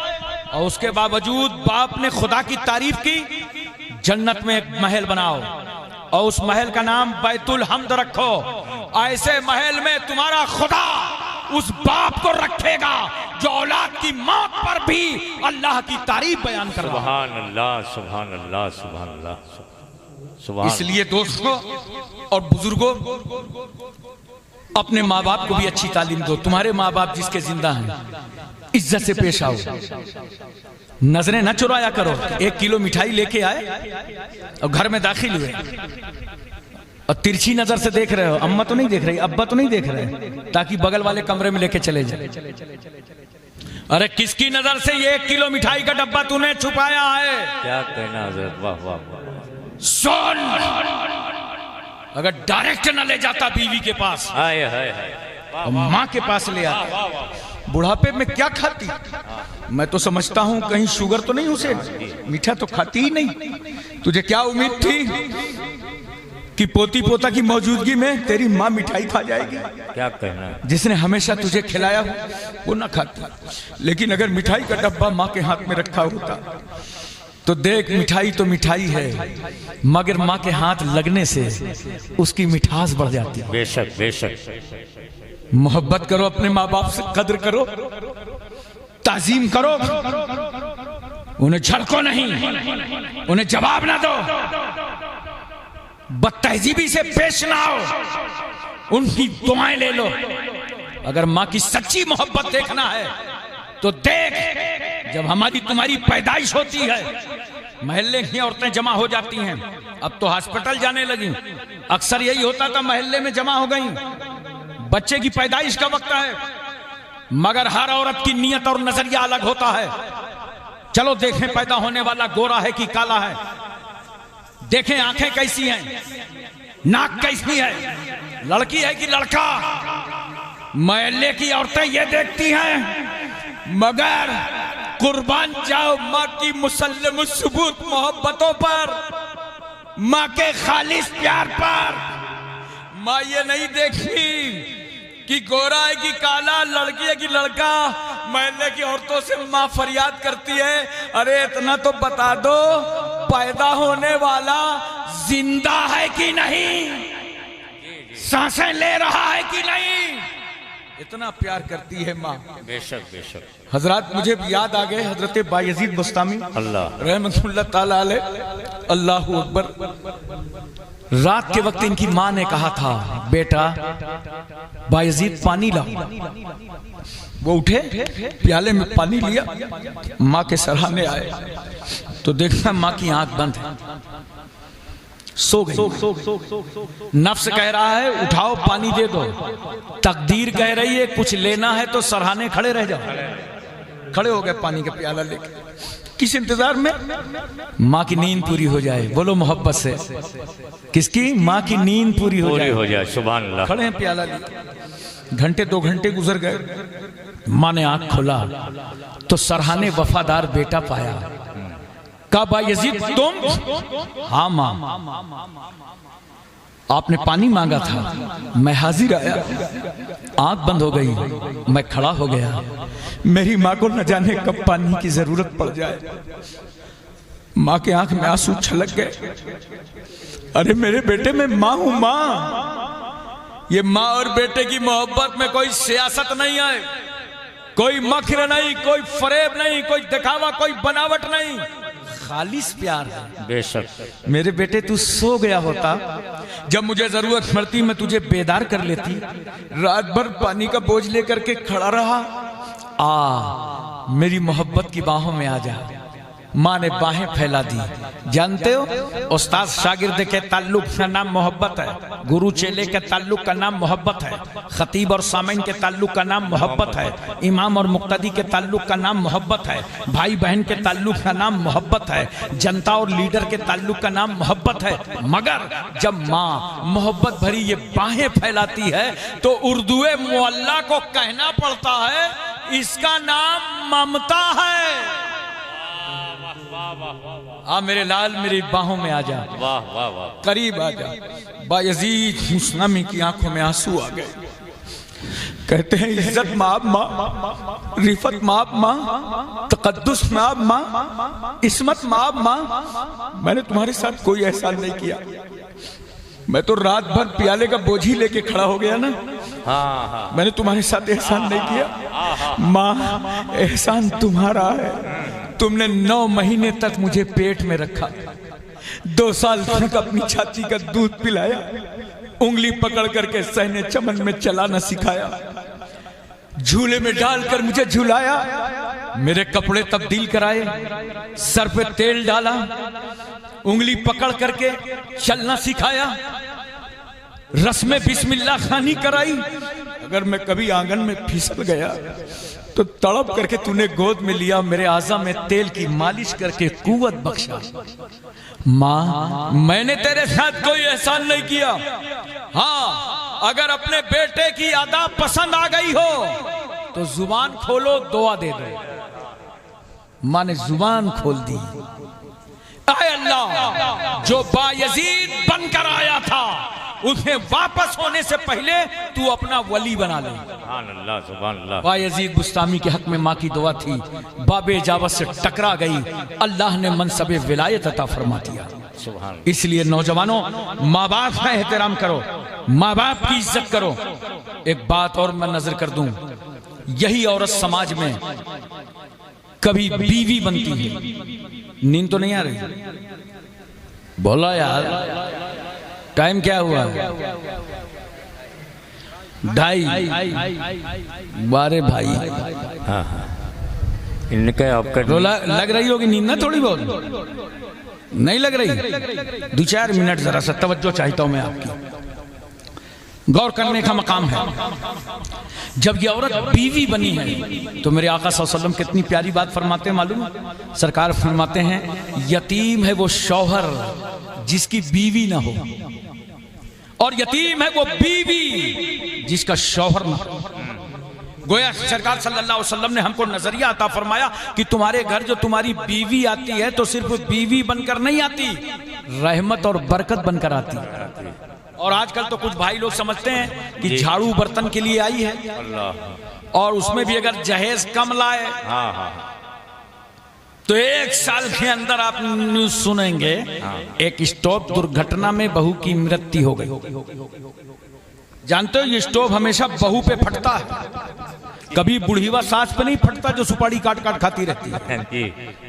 और उसके बावजूद बाप ने खुदा की तारीफ की, जन्नत में एक महल बनाओ और उस महल का नाम बैतुल हम्द रखो। ऐसे महल में तुम्हारा खुदा उस बाप को रखेगा जो औलाद की मौत पर भी अल्लाह की तारीफ बयान कर रहा है। सुभान अल्लाह, सुभान अल्लाह, सुभान अल्लाह, सुभान। इसलिए दोस्तों और बुजुर्गों, अपने माँ बाप को भी अच्छी तालीम दो। तुम्हारे माँ बाप जिसके जिंदा हैं, इज्जत से पेश आओ, नजरें न चुराया करो। 1 किलो मिठाई लेके आए और घर में दाखिल हुए और तिरछी नजर से देख रहे हो, अम्मा तो नहीं देख रही, अब्बा तो नहीं देख रहे, ताकि बगल वाले कमरे में लेके चले जाए। अरे किसकी नजर से ये 1 किलो मिठाई का डब्बा तूने छुपाया है? क्या कहना हजरत, वाह वाह वाह। सुन, अगर डायरेक्ट न ले जाता बीवी के पास, हाय हाय हाय, और माँ के पास ले आता, बुढ़ापे में क्या खाती? मैं तो समझता हूँ कहीं शुगर तो नहीं उसे, मीठा तो खाती ही नहीं। तुझे क्या उम्मीद थी कि पोती पोता की मौजूदगी में तेरी माँ मिठाई खा जाएगी? क्या कहना है? जिसने हमेशा तुझे खिलाया हो वो ना खाती। लेकिन अगर मिठाई का डब्बा माँ के हाथ में रखा होता तो देख, मिठाई तो मिठाई है, मगर माँ के हाथ लगने से उसकी मिठास बढ़ जाती है। बेशक बेशक। मोहब्बत करो, अपने माँ बाप से कद्र करो, ताजीम करो, उन्हें झड़को नहीं, उन्हें जवाब ना दो, बदतहजीबी से पेश ना आओ, उनकी दुआएं ले लो। अगर माँ की सच्ची मोहब्बत देखना है तो देख, जब हमारी तुम्हारी पैदाइश होती है, महल्ले की औरतें जमा हो जाती हैं। अब तो हॉस्पिटल जाने लगी, अक्सर यही होता था, महल्ले में जमा हो गई। बच्चे की पैदाइश का वक्त है, मगर हर औरत की नीयत और नजरिया अलग होता है। चलो देखें पैदा होने वाला गोरा है कि काला है, देखें आंखें कैसी हैं, नाक कैसी है, लड़की है कि लड़का। महल्ले की औरतें ये देखती हैं, मगर कुर्बान जाओ माँ की मुसल्लम सुबूत मोहब्बतों पर, माँ के खालिस प्यार पर। माँ ये नहीं देखी कि गोरा है कि काला, लड़की है कि लड़का। महल्ले की औरतों से माँ फरियाद करती है, अरे इतना तो बता दो पैदा होने वाला जिंदा है कि नहीं, सांसें ले रहा है कि नहीं। इतना प्यार करती है माँ। बेशक बेशक। हजरत मुझे याद आ गए हजरत बायजीद बस्तामी अल्लाह रहमतुल्लाह ताला अलैह, अल्लाहु अकबर। रात के वक्त इनकी माँ ने कहा था, बेटा बायजीद पानी लाओ। वो उठे, प्याले में पानी लिया, माँ के सराहने आए तो देखा माँ की आंख बंद है, सो गई। नफ्स कह रहा है उठाओ पानी दे दो, तकदीर कह रही है कुछ लेना है तो सराहने खड़े रह जाओ। खड़े हो गए पानी का प्याला लेके, किस इंतजार में? माँ की नींद पूरी हो जाए। बोलो मोहब्बत से, किसकी? माँ की नींद पूरी हो जाए। सुभान अल्लाह। खड़े हैं प्याला लेके, घंटे 2 घंटे गुजर गए, माँ ने आंख खोला तो सरहाने वफादार बेटा पाया। कहा बायजीद तुम? हाँ माँ, आपने पानी मांगा था, मैं हाजिर आया। आंख बंद हो गई, मैं खड़ा हो गया। मेरी माँ को न जाने कब पानी की जरूरत पड़ जाए। माँ के आंख में आंसू छलक गए। अरे मेरे बेटे, मैं माँ हूं माँ। ये माँ और बेटे की मोहब्बत में कोई सियासत नहीं है, कोई मक्र नहीं, कोई फरेब नहीं, कोई दिखावा, कोई बनावट नहीं, खालिस प्यार है। बेशक। मेरे बेटे तू सो गया होता, जब मुझे जरूरत पड़ती मैं तुझे बेदार कर लेती। रात भर पानी का बोझ लेकर के खड़ा रहा। मेरी मोहब्बत की बाहों में आ जा। माँ ने बाहें फैला दी। जानते हो, उस्ताद शागिर्द के ताल्लुक का नाम मोहब्बत है, गुरु चेले के ताल्लुक का नाम मोहब्बत है, खतीब और सामीन के ताल्लुक का नाम मोहब्बत है, इमाम और मुक्तदी के ताल्लुक का नाम मोहब्बत है, भाई बहन के ताल्लुक का नाम मोहब्बत है, जनता और लीडर के ताल्लुक का नाम मोहब्बत है। मगर जब माँ मोहब्बत भरी ये बाहें फैलाती है तो उर्दुए मुअल्ला को कहना पड़ता है, इसका नाम ममता है। आ मेरे लाल, मेरी बाहों में आ जा। वाह वाह वाह। करीब आ जा। बायजीद मुस्लमी की आंखों में आंसू आ गए। कहते हैं इज्जत माँ माँ, रिफत माँ माँ, तकद्दुस माँ माँ, इस्मत माँ माँ। मैंने तुम्हारे साथ कोई एहसान नहीं किया। मैं तो रात भर प्याले का बोझ ही लेके खड़ा हो गया ना। मैंने तुम्हारे साथ एहसान नहीं किया। माँ, एहसान तुम्हारा है। तुमने 9 महीने तक मुझे पेट में रखा, 2 साल तक अपनी छाती का दूध पिलाया, उंगली पकड़ करके सहने चमन में चलाना सिखाया, झूले में डालकर मुझे झुलाया, मेरे कपड़े तब्दील कराए, सर पे तेल डाला, उंगली पकड़ करके चलना सिखाया, रस्म बिस्मिल्लाह खानी कराई। अगर मैं कभी आंगन में फिसल गया तो तड़प करके तूने गोद में लिया, मेरे आज़ा में तेल की मालिश करके कुव्वत बख्शा। माँ, मैंने तेरे साथ कोई एहसान नहीं किया। हाँ, अगर अपने बेटे की अदा पसंद आ गई हो तो जुबान खोलो, दुआ दे दो। माँ ने जुबान खोल दी। आए अल्लाह, जो बायजीद बनकर आया था उसे वापस होने से पहले तू अपना वली बना ले। बायजीद बुस्तामी के हक में माँ की दुआ थी, बाबे जावत से टकरा गई, अल्लाह ने मनसबे विलायत अता फरमा दिया। इसलिए नौजवानों, माँ बाप का एहतराम करो, माँ बाप की इज्जत करो। एक बात और मैं नजर कर दूं, यही औरत समाज में कभी बीवी बनती है। नींद तो नहीं आ रही? बोला यार, टाइम क्या हुआ? 2:30। बारे भाई, हाँ, इनका आपका लग रही होगी नींद ना? थोड़ी बहुत नहीं लग रही? 2-4 मिनट जरा सा तवज्जो चाहता हूं मैं आपकी, गौर करने का मकाम है। जब ये औरत बीवी बनी है तो मेरे आका सल्लल्लाहु अलैहि वसल्लम कितनी प्यारी बात फरमाते हैं मालूम? सरकार फरमाते हैं, यतीम है वो शौहर जिसकी बीवी ना हो, और यतीम है वो बीवी जिसका शौहर ना हो। गोया सरकार सल्लल्लाहु अलैहि वसल्लम ने हमको नजरिया अता फरमाया कि तुम्हारे घर जो तुम्हारी बीवी आती है तो सिर्फ बीवी बनकर नहीं आती, रहमत और बरकत बनकर आती है। और आजकल तो कुछ भाई लोग समझते हैं कि झाड़ू बर्तन के लिए आई है, और उसमें भी अगर जहेज कम लाए तो 1 साल के अंदर आप न्यूज सुनेंगे, एक स्टोव दुर्घटना में बहू की मृत्यु हो गई। जानते हो, ये स्टोव हमेशा बहू पे फटता है, कभी बुढ़ीवा सास पे नहीं फटता जो सुपारी काट काट खाती रहती है।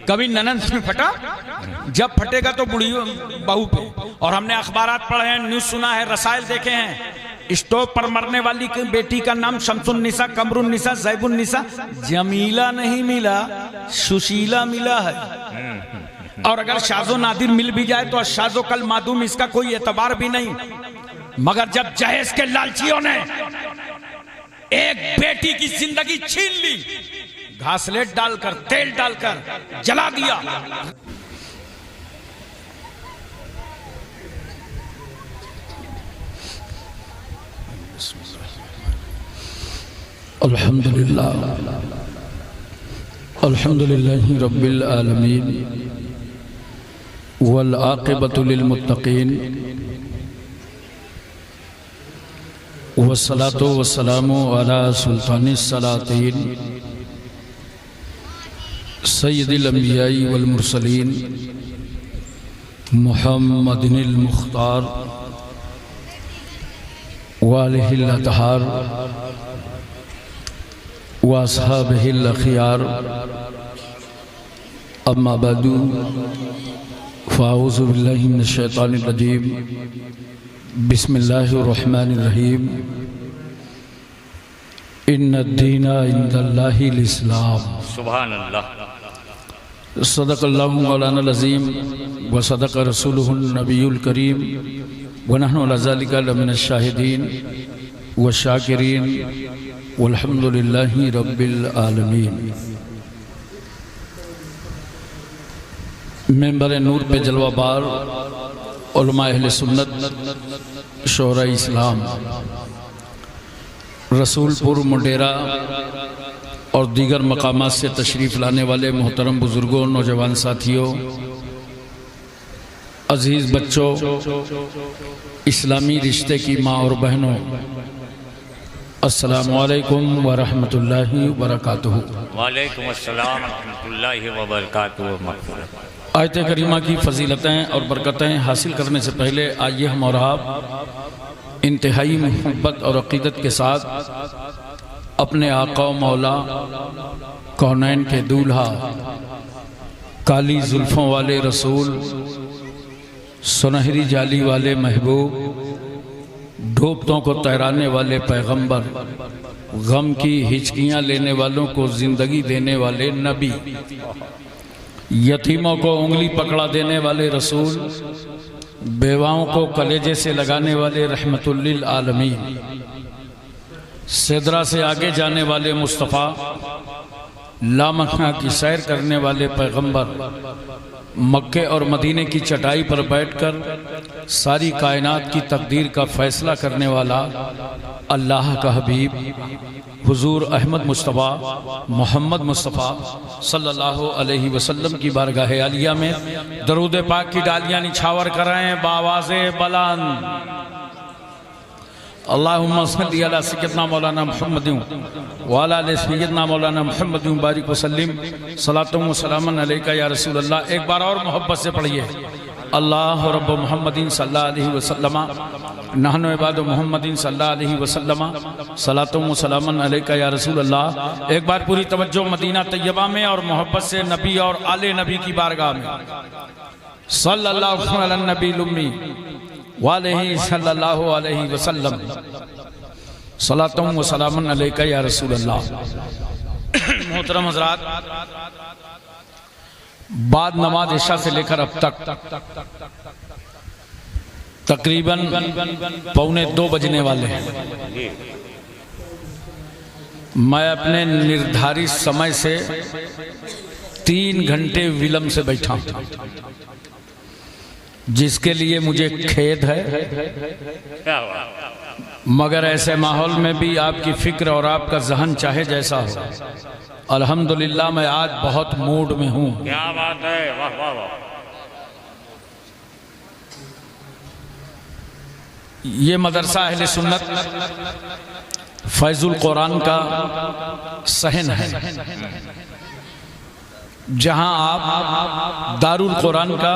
कभी ननंद में फटा, जब फटेगा तो बुढ़ी बहू पे। और हमने अखबारात पढ़े हैं, न्यूज सुना है, रसायल देखे हैं, स्टोव पर मरने वाली की बेटी का नाम शमसुन्निसा, कमरुन्निसा, जैबुन्निसा, जमीला नहीं मिला, सुशीला मिला है। और अगर शाजो नादिर मिल भी जाए तो शाजो कल मादूम, इसका कोई एतबार भी नहीं। मगर जब जहेज के लालचियों ने एक बेटी की जिंदगी छीन ली, घासलेट डालकर, तेल डालकर जला दिया। अल्हम्दुलिल्लाह, अल्हम्दुलिल्लाहि रब्बिल आलमीन, वल आक़िबतु लिल मुत्तक़ीन, वस्सलातु वस्सलामु अला सुल्तानिस सलातीन सय्यिदिल अंबियाई वल मुरसलीन मुहम्मदिनिल मुख्तार व आलिहिल अतहार व अस्हाबिहिल अखियार। अम्मा बअदु फ़अऊज़ु बिल्लाहि मिनश शैतानिर रजीम। बिस्मिल्लाहिर्रहमानिर्रहीम। इन्नद्दीना इंदल्लाहिल इस्लाम। सुभान अल्लाह। सदक़ल्लाहु मौलानाल अज़ीम व सदक़ रसूलुहुन नबियुल करीम व नहनु अला ज़ालिका लमिनश शाहिदीन व शाकिरीन वल्हम्दुलिल्लाहि रब्बिल आलमीन। मेंबर नूर पे जलवाबार उलमा अहले सुन्नत, शोरा इस्लाम, रसूलपुर मुंडेरा और दीगर मकामात से तशरीफ़ लाने वाले मोहतरम बुज़ुर्गों, नौजवान साथियों, अज़ीज़ बच्चों, इस्लामी रिश्ते की माँ और बहनों, अस्सलामु अलैकुम वरहमतुल्लाहि वबरकातुहू। वालेकुम अस्सलाम रहमतुल्लाहि व बरकातुहू। आयत करीमा की फजीलतें और बरकतें हासिल करने से पहले आइए हम और आप इंतहाई मोहब्बत और अक़ीदत के साथ अपने आका मौला कौनैन के दूल्हा काली जुल्फ़ों वाले रसूल सुनहरी जाली वाले महबूब ढोपतों को तैराने वाले पैगंबर गम की हिचकियाँ लेने वालों को ज़िंदगी देने वाले नबी यतीमों को उंगली पकड़ा देने वाले रसूल बेवाओं को कलेजे से लगाने वाले रहमतुल लिल आलमीन सिदरा से आगे जाने वाले मुस्तफ़ा लामखना की सैर करने वाले पैगंबर मक्के और मदीने की चटाई पर बैठकर सारी कायनात की तकदीर का फैसला करने वाला अल्लाह का हबीब हुजूर अहमद मुस्तफ़ा मोहम्मद मुस्तफ़ा सल्लल्लाहु अलैहि वसल्लम की बारगाह आलिया में दरूद पाक की डालियाँ निछावर कराएं बावाज़े बुलंद। अल्लाहुम्मा सल्ली अला सय्यदना मौलाना मुहम्मद व अला आलि सय्यदना मौलाना मुहम्मद बारिक वसल्लिम सलातुम व सलामन अलैका या रसूल अल्लाह। एक बार और मोहब्बत से पढ़िए अल्लाह रब्ब मुहम्मदिन सल्लल्लाहु अलैहि वसल्लम नहनु इबादु मुहम्मदिन सल्लल्लाहु अलैहि वसल्लम सलातुम व सलामन अलैका या रसूल अल्लाह। एक बार पूरी तवज्जो मदीना तैयबा में और मोहब्बत से नबी और आले नबी की बारगाह में सल्लल्लाहु अलैहि नबील उम्मी वालेही सल्लल्लाहु अलैहि वसल्लम सलातुम व सलामन अलैका या रसूल अल्लाह। मोहतरम हज़रात, बाद नमाज इशा से लेकर अब तक तकरीबन 1:45 बजने वाले हैं। मैं अपने निर्धारित समय से 3 घंटे विलंब से बैठा हूं, जिसके लिए मुझे खेद है, मगर ऐसे माहौल में भी आपकी फिक्र और आपका जहन चाहे जैसा हो, अल्हम्दुलिल्लाह मैं आज बहुत मूड में हूँ। क्या बात है, वाह वाह वाह। ये मदरसा अहले सुन्नत फैजुल कुरान का सहन है, जहां आप दारुल कुरान का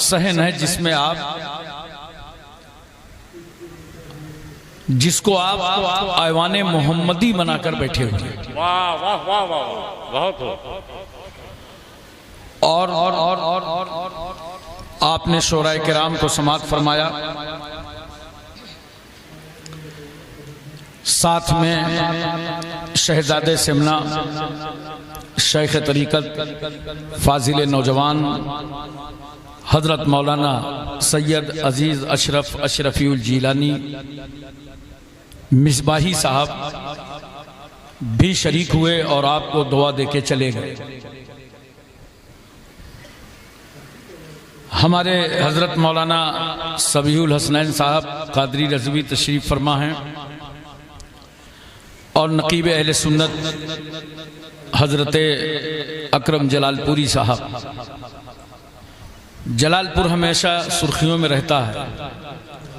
सहन है, जिसको आप ऐवाने मोहम्मदी बनाकर बैठे हुए हैं। वाह वाह वाह वाह, बहुत हो। और आपने शोराए किराम को समाअत फरमाया, साथ में शहजादे सिमना शेख तरीक़त फाजिल नौजवान हजरत मौलाना सैयद अजीज़ अशरफ अशरफीउल जीलानी मिसबाही साहब भी शरीक हुए और आपको दुआ देके चले गए। हमारे हजरत मौलाना सबीहुल हसनैन साहब कादरी रज़वी तशरीफ़ फरमा हैं और नकीब अहले सुन्नत हजरत अकरम जलालपुरी साहब। जलालपुर हमेशा सुर्खियों में रहता है,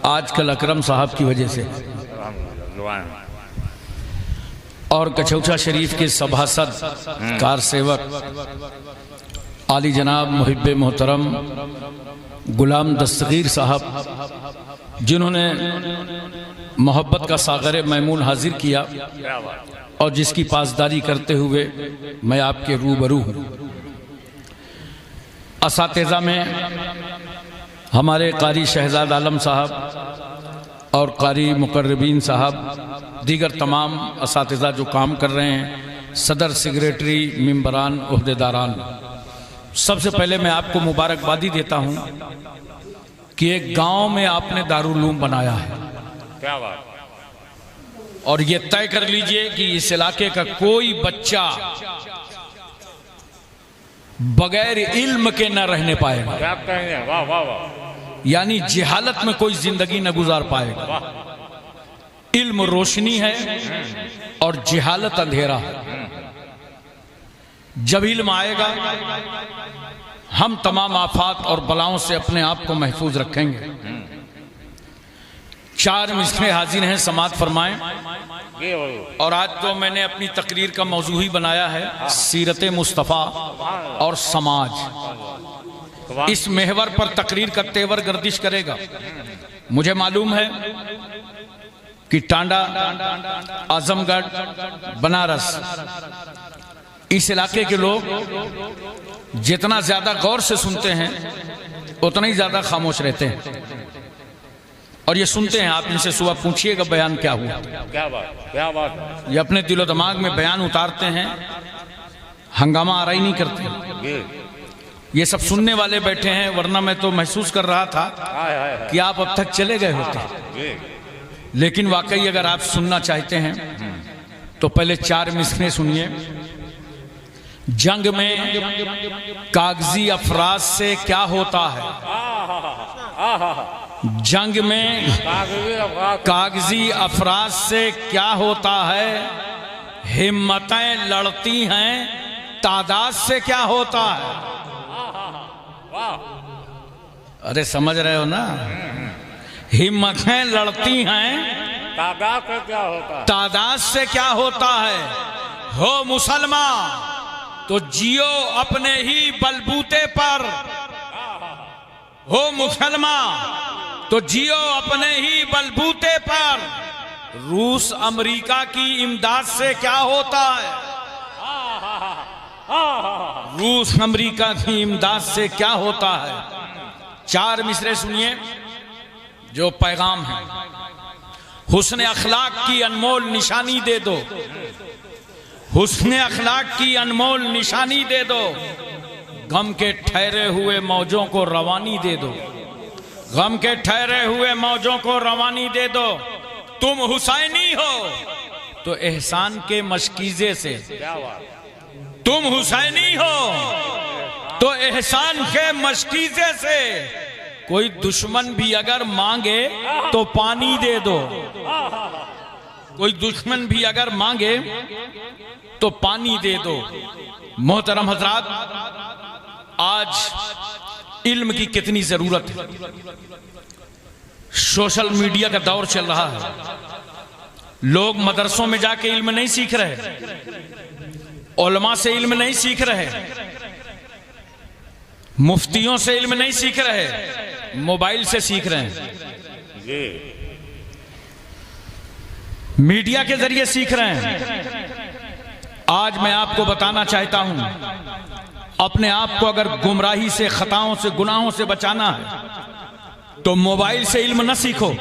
आजकल अकरम साहब की वजह से। और कछौचा शरीफ के सभासद कार सेवक आली जनाब मुहिब्बे मोहतरम गुलाम दस्तगीर साहब, जिन्होंने मोहब्बत का सागर मैमून हाजिर किया और जिसकी पासदारी करते हुए मैं आपके रूबरू हूँ। असातिज़ा में हमारे कारी शहजाद आलम साहब और कारी मुकर्रबीन साहब, दीगर तमाम असातिज़ा जो काम कर रहे हैं, सदर सेक्रेटरी मेंबरान ओहदेदारान, सबसे पहले मैं आपको मुबारकबादी देता हूँ कि एक गांव में आपने दारुल उलूम बनाया है। क्या बात। और ये तय कर लीजिए कि इस इलाके का कोई बच्चा बगैर इल्म के न रहने पाएगा। क्या कहेंगे, वाह वाह वाह। यानी जिहालत में कोई जिंदगी न गुजार पाएगा। इल्म रोशनी है और जिहालत अंधेरा है। जब इल्म आएगा हम तमाम आफात और बलाओं से अपने आप को महफूज रखेंगे। 4 मिसरे हाजिर हैं, समाअत फरमाएं। ये हुजूर। और आज तो मैंने अपनी तकरीर का मौजू ही बनाया है सीरत मुस्तफ़ा और समाज। इस महवर पर तकरीर का तेवर गर्दिश करेगा। मुझे मालूम है कि टांडा, आजमगढ़, बनारस, इस इलाके के लोग जितना ज्यादा गौर से सुनते हैं उतना ही ज्यादा खामोश रहते हैं और ये सुनते हैं। आप इनसे सुबह पूछिएगा बयान क्या हुआ। क्या बात है। ये अपने दिलो दिमाग में बयान उतारते हैं, हंगामा आराई नहीं करते। ये सब सुनने वाले बैठे हैं, वरना मैं तो महसूस कर रहा था कि आप अब तक चले गए होते। लेकिन वाकई अगर आप सुनना चाहते हैं तो पहले 4 मिसरें सुनिए। जंग में कागजी अफराज से क्या होता है? जंग में कागजी अफराज से क्या होता है? हिम्मतें लड़ती हैं, तादाद से क्या होता है? अरे समझ रहे हो ना? हिम्मतें लड़ती हैं, तादाद से क्या होता है? तादाद से क्या होता है? हो मुसलमान तो जियो अपने ही बलबूते पर। हो मुसलमान तो जियो अपने ही बलबूते पर। रूस अमेरिका की इमदाद से क्या होता है? रूस अमेरिका की इमदाद से क्या होता है? 4 मिसरे सुनिए जो पैगाम है। हुस्न अखलाक की अनमोल निशानी दे दो, हुस्न अखलाक की अनमोल निशानी दे दो। गम के ठहरे हुए मौजों को रवानी दे दो, गम के ठहरे हुए मौजों को रवानी दे दो। तुम हुसैनी हो तो एहसान के मशकीजे से, तुम हुसैनी हो तो एहसान के मशकीजे से। कोई दुश्मन भी अगर मांगे तो पानी दे दो, कोई दुश्मन भी अगर मांगे तो पानी दे दो। मोहतरम हजरात, आज इल्म की कितनी जरूरत है। सोशल मीडिया का दौर चल रहा है, लोग मदरसों में जाके इल्म नहीं सीख रहे, उलमा से इल्म नहीं सीख रहे, मुफ्तियों से इल्म नहीं सीख रहे, मोबाइल से सीख रहे हैं, मीडिया के जरिए सीख रहे हैं। आज मैं आपको बताना चाहता हूं, अपने आप को अगर गुमराही से, खताओं से, गुनाहों से बचाना है तो मोबाइल से इल्म न सीखो,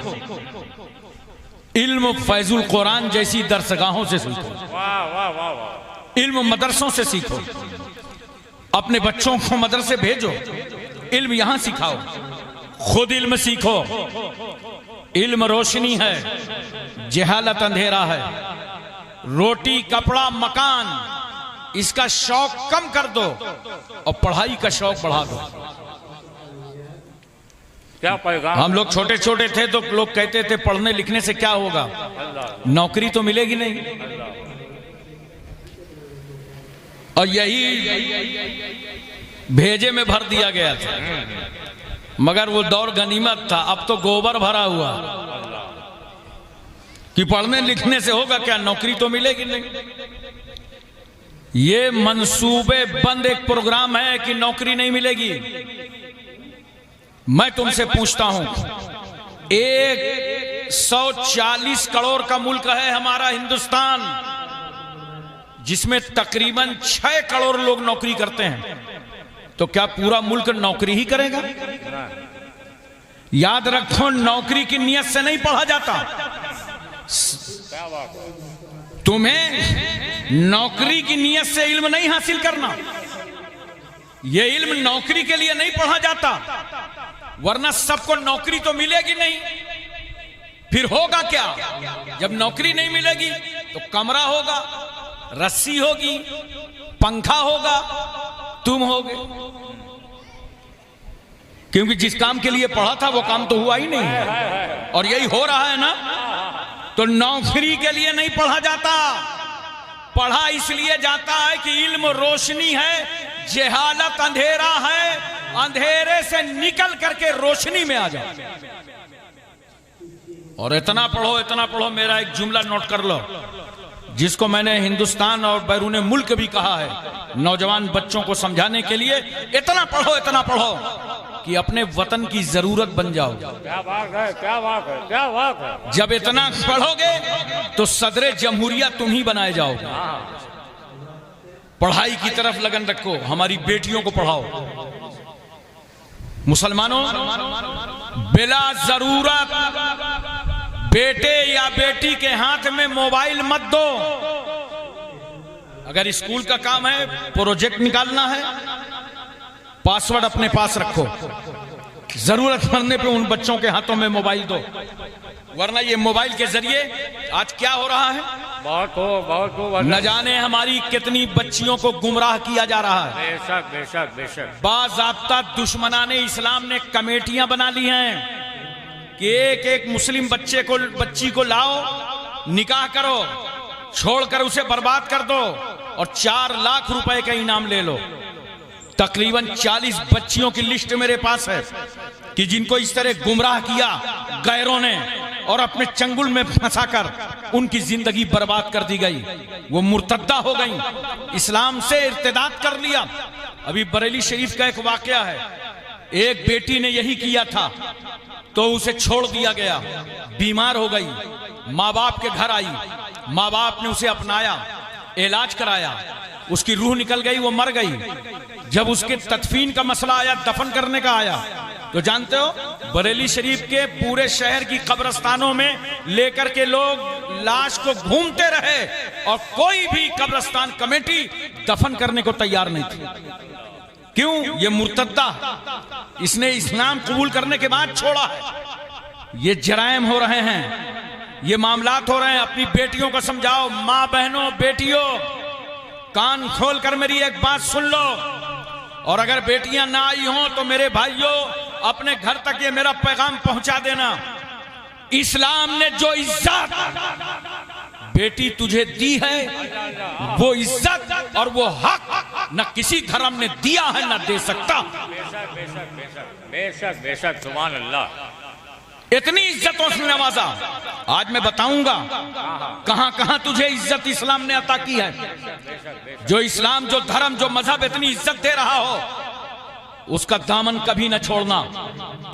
इल्म फैजुल कुरान जैसी दरसगाहों से सीखो, इल्म मदरसों से सीखो। अपने बच्चों को मदरसे भेजो, इल्म यहां सिखाओ, खुद इल्म सीखो। इल्म रोशनी है, जहालत अंधेरा है। रोटी, कपड़ा, मकान, इसका शौक कम कर दो और पढ़ाई का शौक बढ़ा दो। क्या पैगाम? हम लोग छोटे छोटे थे तो लोग कहते थे पढ़ने लिखने से क्या होगा, नौकरी तो मिलेगी नहीं। और यही भेजे में भर दिया गया था, मगर वो दौर गनीमत था। अब तो गोबर भरा हुआ कि पढ़ने लिखने से होगा क्या, नौकरी तो मिलेगी नहीं। ये मंसूबे बंद एक प्रोग्राम है कि नौकरी नहीं मिलेगी। मैं तुमसे पूछता हूं, 140 करोड़ का मुल्क है हमारा हिंदुस्तान, जिसमें तकरीबन 6 करोड़ लोग नौकरी करते हैं, तो क्या पूरा मुल्क नौकरी ही करेगा? याद रखो, नौकरी की नियत से नहीं पढ़ा जाता। तुम्हें नौकरी की नियत से इल्म नहीं हासिल करना, यह इल्म नौकरी के लिए नहीं पढ़ा जाता, वरना सबको नौकरी तो मिलेगी नहीं। फिर होगा क्या? जब नौकरी नहीं मिलेगी तो कमरा होगा, रस्सी होगी, पंखा होगा, तुम होगे। क्योंकि जिस काम के लिए पढ़ा था वो काम तो हुआ ही नहीं है, और यही हो रहा है ना। तो नौकरी के लिए नहीं पढ़ा जाता, पढ़ा इसलिए जाता है कि इल्म रोशनी है, जहालत अंधेरा है, अंधेरे से निकल करके रोशनी में आ जाओ। और इतना पढ़ो, मेरा एक जुमला नोट कर लो, जिसको मैंने हिंदुस्तान और बैरून मुल्क भी कहा है नौजवान बच्चों को समझाने के लिए, इतना पढ़ो कि अपने वतन की जरूरत बन जाओ। क्या बात है, क्या बात है, क्या बात है। जब इतना पढ़ोगे तो सदरे जमहूरिया तुम ही बनाए जाओगे। पढ़ाई की तरफ लगन रखो, हमारी बेटियों को पढ़ाओ। मुसलमानों, बिला जरूरत बेटे या बेटी के हाथ में मोबाइल मत दो। अगर स्कूल का काम है, प्रोजेक्ट निकालना है, पासवर्ड अपने पास रखो। जरूरत पड़ने पे उन बच्चों के हाथों में मोबाइल दो, वरना ये मोबाइल के जरिए आज क्या हो रहा है, बहुत न जाने हमारी कितनी बच्चियों को गुमराह किया जा रहा है। बेशक बेशक बेशक। बाज़ाब्ता दुश्मनाने इस्लाम ने कमेटियां बना ली हैं कि एक एक मुस्लिम बच्ची को लाओ, निकाह करो, छोड़कर उसे बर्बाद कर दो और 4 लाख रुपए का इनाम ले लो। तकरीबन 40 बच्चियों की लिस्ट मेरे पास है कि जिनको इस तरह गुमराह किया गैरों ने और अपने चंगुल में फंसाकर उनकी जिंदगी बर्बाद कर दी गई। वो मुर्तद्दा हो गई, इस्लाम से इर्तिदाद कर लिया। अभी बरेली शरीफ का एक वाकया है, एक बेटी ने यही किया था तो उसे छोड़ दिया गया, बीमार हो गई, माँ बाप के घर आई, माँ बाप ने उसे अपनाया, इलाज कराया, उसकी रूह निकल गई, वो मर गई। जब उसके तदफीन का मसला आया, दफन करने का आया, तो जानते हो बरेली शरीफ के पूरे शहर की कब्रिस्तानों में लेकर के लोग लाश को घूमते रहे और कोई भी कब्रिस्तान कमेटी दफन करने को तैयार नहीं थी। क्यों? ये मुर्तद्दा, इसने इस्लाम कबूल करने के बाद छोड़ा है। ये जराइम हो रहे हैं, ये मामलात हो रहे हैं। अपनी बेटियों को समझाओ। माँ बहनों, बेटियों, कान खोल कर मेरी एक बात सुन लो, और अगर बेटियां ना आई हों तो मेरे भाइयों अपने घर तक ये मेरा पैगाम पहुंचा देना। इस्लाम ने जो इज्जत बेटी तुझे दी है, वो इज्जत और वो हक न किसी धर्म ने दिया है न दे सकता। बेशक बेशक बेशक बेशक बेशक, सुभान अल्लाह। इतनी इज्जतों से नवाजा। आज मैं बताऊंगा कहां कहां तुझे इज्जत इस्लाम ने अता की है। जो इस्लाम, जो धर्म, जो मजहब इतनी इज्जत दे रहा हो, उसका दामन कभी न छोड़ना।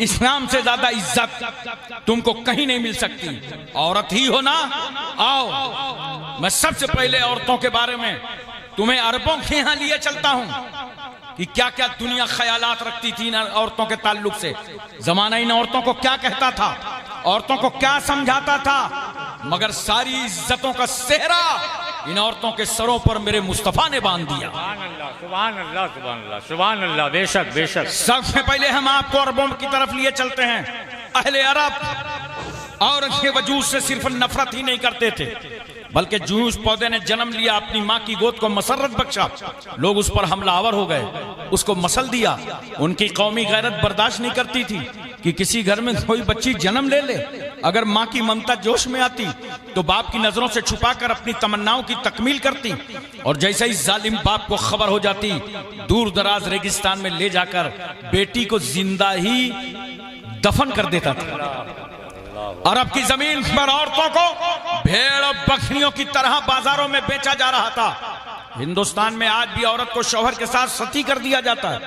इस्लाम से ज्यादा इज्जत तुमको कहीं नहीं मिल सकती। औरत ही हो ना, आओ, मैं सबसे पहले औरतों के बारे में तुम्हें अरबों के यहां लिए चलता हूं कि क्या क्या दुनिया ख्यालात रखती थी इन औरतों के ताल्लुक से। जमाना इन औरतों को क्या कहता था, औरतों को क्या समझाता था, मगर सारी इज्जतों का सेहरा इन औरतों के सरों पर मेरे मुस्तफा ने बांध दिया। सुभान अल्लाह, सुभान अल्लाह, सुभान अल्लाह। बेशक बेशक। सबसे पहले हम आपको अरबों की तरफ लिए चलते हैं। अहले अरब औरत के वजूद से सिर्फ नफरत ही नहीं करते थे, बल्कि जो उस पौधे ने जन्म लिया, अपनी माँ की गोद को मसरत बख्शा, लोग उस पर हमलावर हो गए, उसको मसल दिया। उनकी कौमी गैरत बर्दाश्त नहीं करती थी कि किसी घर में कोई बच्ची जन्म ले ले। अगर माँ की ममता जोश में आती तो बाप की नजरों से छुपाकर अपनी तमन्नाओं की तकमील करती, और जैसे ही जालिम बाप को खबर हो जाती, दूर दराज रेगिस्तान में ले जाकर बेटी को जिंदा ही दफन कर देता था। अरब की जमीन पर औरतों को भेड़ और बकरियों की तरह बाजारों में बेचा जा रहा था। हिंदुस्तान में आज भी औरत को शौहर के साथ सती कर दिया जाता है,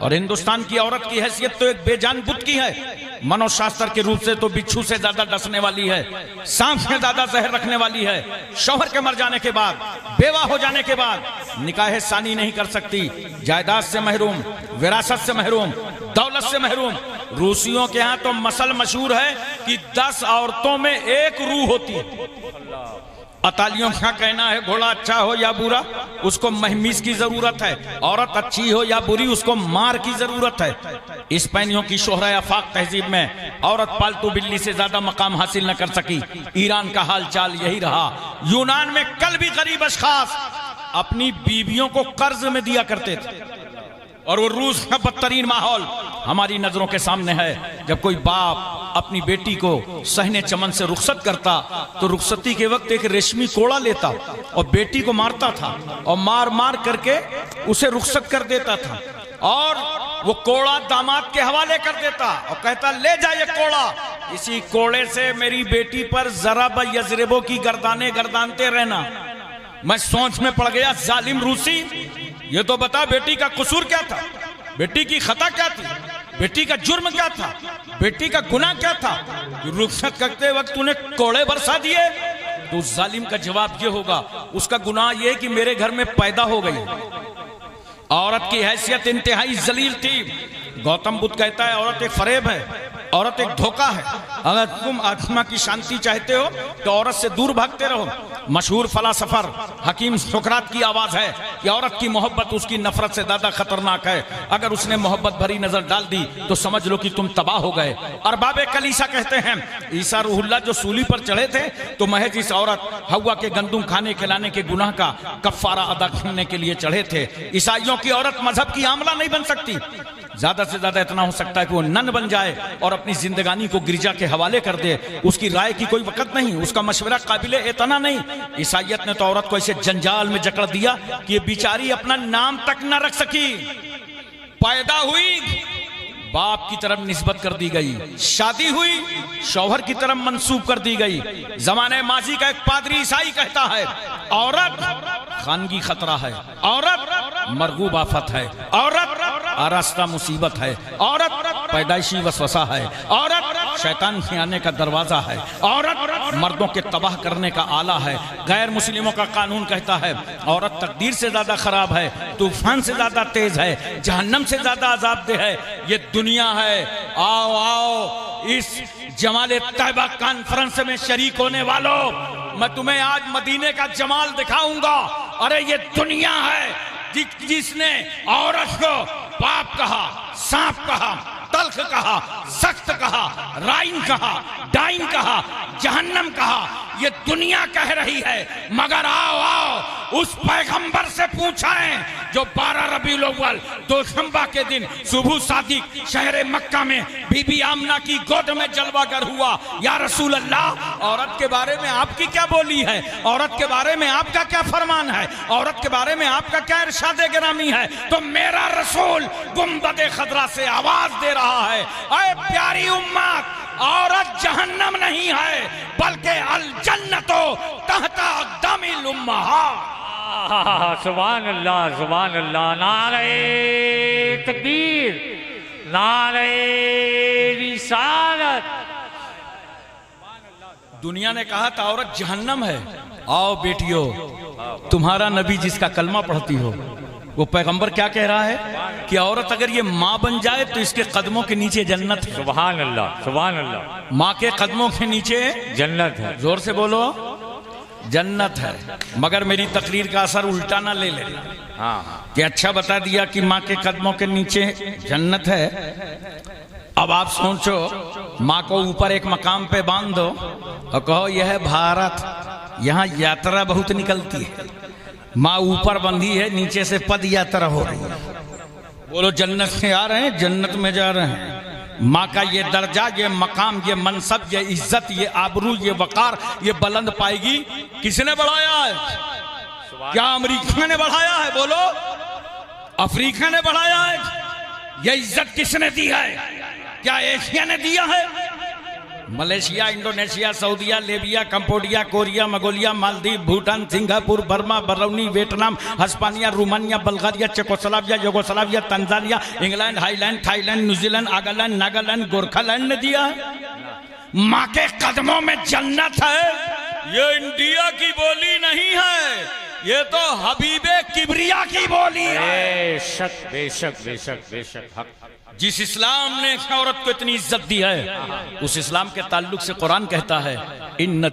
और हिंदुस्तान की औरत की हैसियत तो एक बेजान बुत की है। मनोशास्त्र के रूप से तो बिच्छू से ज्यादा डसने वाली है, सांप से ज्यादा जहर रखने वाली है। शौहर के मर जाने के बाद, बेवा हो जाने के बाद निकाह सानी नहीं कर सकती, जायदाद से महरूम, विरासत से महरूम, दौलत से महरूम। रूसियों के यहाँ तो मसल मशहूर है कि 10 औरतों में एक रूह होती है। अतालियों का कहना है घोड़ा अच्छा हो या बुरा, उसको महमीस की जरूरत है। औरत अच्छी हो या बुरी, उसको मार की जरूरत है। स्पेनियों की शोहरा आफाक तहजीब में औरत पालतू बिल्ली से ज्यादा मकाम हासिल न कर सकी। ईरान का हाल चाल यही रहा। यूनान में कल भी गरीब अशखास अपनी बीवियों को कर्ज में दिया करते थे, और वो रूस का बदतरीन माहौल हमारी नजरों के सामने है। जब कोई बाप अपनी बेटी को सहने चमन से रुखसत करता तो रुखसती के वक्त एक रेशमी कोड़ा लेता और बेटी को मारता था, और मार मार करके उसे रुखसत कर देता था, और वो कोड़ा दामाद के हवाले कर देता और कहता ले जा ये कोड़ा, इसी कोड़े से मेरी बेटी पर जरा यजरेबो की गर्दाने गर्दानते रहना। मैं सोच में पड़ गया, जालिम रूसी, ये तो बता बेटी का कसूर क्या था, बेटी की खता क्या थी, बेटी का जुर्म क्या था, बेटी का गुनाह क्या था। रुखसत करते वक्त तूने कोड़े बरसा दिए, तो उस जालिम का जवाब ये होगा, उसका गुनाह ये कि मेरे घर में पैदा हो गई। औरत की हैसियत इंतहाई जलील थी। गौतम बुद्ध कहता है औरत एक फरेब है, औरत एक धोखा है। अगर तुम आत्मा की शांति चाहते हो तो औरत से दूर भागते रहो। मशहूर फलासफर हकीम सुकरात की आवाज है कि औरत की मोहब्बत उसकी नफरत से ज्यादा खतरनाक है। अगर उसने मोहब्बत भरी नजर डाल दी तो समझ लो कि तुम तबाह हो गए। और बाबे कलीसा कहते हैं ईसा रूहुल्लाह जो सूली पर चढ़े थे तो महज इस औरत हवा के गंदुम खाने खिलाने के गुनाह का कफ्फारा अदा करने के लिए चढ़े थे। ईसाइयों की औरत मजहब की आमला नहीं बन सकती। ज्यादा से ज्यादा इतना हो सकता है कि वो नन बन जाए और अपनी जिंदगानी को गिरजा के हवाले कर दे। उसकी राय की कोई वक़्त नहीं, उसका मशवरा काबिले इतना नहीं। ईसाइयत ने तो औरत को ऐसे जंजाल में जकड़ दिया कि ये बेचारी अपना नाम तक न रख सकी। पैदा हुई बाप की तरफ निस्बत कर दी गई, शादी हुई शौहर की तरफ मंसूब कर दी गई। जमाने माजी का एक पादरी ईसाई कहता है औरत खानगी खतरा है, औरत मरगूब आफत है, औरत आरास्ता मुसीबत है, औरत पैदाइशी वसवसा है, औरत शैतान के आने का दरवाजा है, औरत मर्दों के तबाह करने का आला है। गैर मुस्लिमों का कानून कहता है औरत तकदीर से ज्यादा खराब है, तूफान से ज्यादा तेज है, जहन्नम से ज्यादा अजाबदेह है। ये दुनिया है। आओ आओ इस जमाल तैबा कॉन्फ्रेंस में शरीक होने वालों, मैं तुम्हें आज मदीने का जमाल दिखाऊंगा। अरे ये दुनिया है जिसने औरत को पाप कहा, सांप कहा, तल्ख कहा, सख्त कहा, राइन कहा, डाइन कहा, जहन्नम कहा। ये दुनिया कह रही है। मगर आओ आओ उस पैगंबर से पूछें जो 12 रबीउल अव्वल दोशंबा के दिन सुबह सादिक शहर मक्का में बीबी आमना की गोद में जलवागर हुआ। या रसूल अल्लाह, औरत के बारे में आपकी क्या बोली है, औरत के बारे में आपका क्या फरमान है, औरत के बारे में आपका क्या इरशाद गिरामी है। तो मेरा रसूल गुंबद खदरा से आवाज दे रहा है, ऐ प्यारी उम्मत, औरत जहन्नम नहीं है बल्कि अल जन्नतो तहता अक़दामिल उम्महात। सुभान अल्लाह, सुभान अल्लाह। नारे तकबीर, नारे रिसालत। दुनिया ने कहा था औरत जहन्नम है। आओ बेटियों, तुम्हारा नबी जिसका कलमा पढ़ती हो वो पैगंबर क्या कह रहा है कि औरत अगर ये माँ बन जाए तो इसके कदमों के नीचे जन्नत है। सुभान अल्लाह, सुभान अल्लाह। माँ के कदमों के नीचे जन्नत है। जोर से बोलो, जन्नत है। मगर मेरी तकरीर का असर उल्टा ना ले ले। हाँ, कि अच्छा बता दिया कि माँ के कदमों के नीचे जन्नत है। अब आप सोचो, माँ को ऊपर एक मकाम पे बांध दो और कहो यह है भारत, यहाँ यात्रा बहुत निकलती है। माँ ऊपर बंधी है, नीचे से पद यात्रा हो रही है। बोलो जन्नत से आ रहे हैं, जन्नत में जा रहे हैं। माँ का ये दर्जा, ये मकाम, ये मनसब, ये इज्जत, ये आबरू, ये वकार, ये बुलंद पाएगी किसने बढ़ाया है? क्या अमेरिका ने बढ़ाया है? बोलो, अफ्रीका ने बढ़ाया है? ये इज्जत किसने दी है? क्या एशिया ने दिया है? Malaysia, Indonesia, Saudia, Libya, Cambodia, Korea, Mongolia, Maldives, Bhutan, Singapore, Burma, Brunei, Vietnam, Hispania, Romania, Bulgaria, Czechoslovakia, Yugoslavia, Tanzania, England, Highland, Thailand, New Zealand, आगलैंड, नागालैंड, गोरखालैंड ने दिया है। माँ के कदमों में जन्नत है। ये इंडिया की बोली नहीं है, ये तो हबीबे किबरिया की बोली है। बेशक बेशक बेशक बेशक हक। जिस इस्लाम ने औरत को इतनी इज्जत दी है, उस इस्लाम के ताल्लुक से कुरान कहता है, इन्न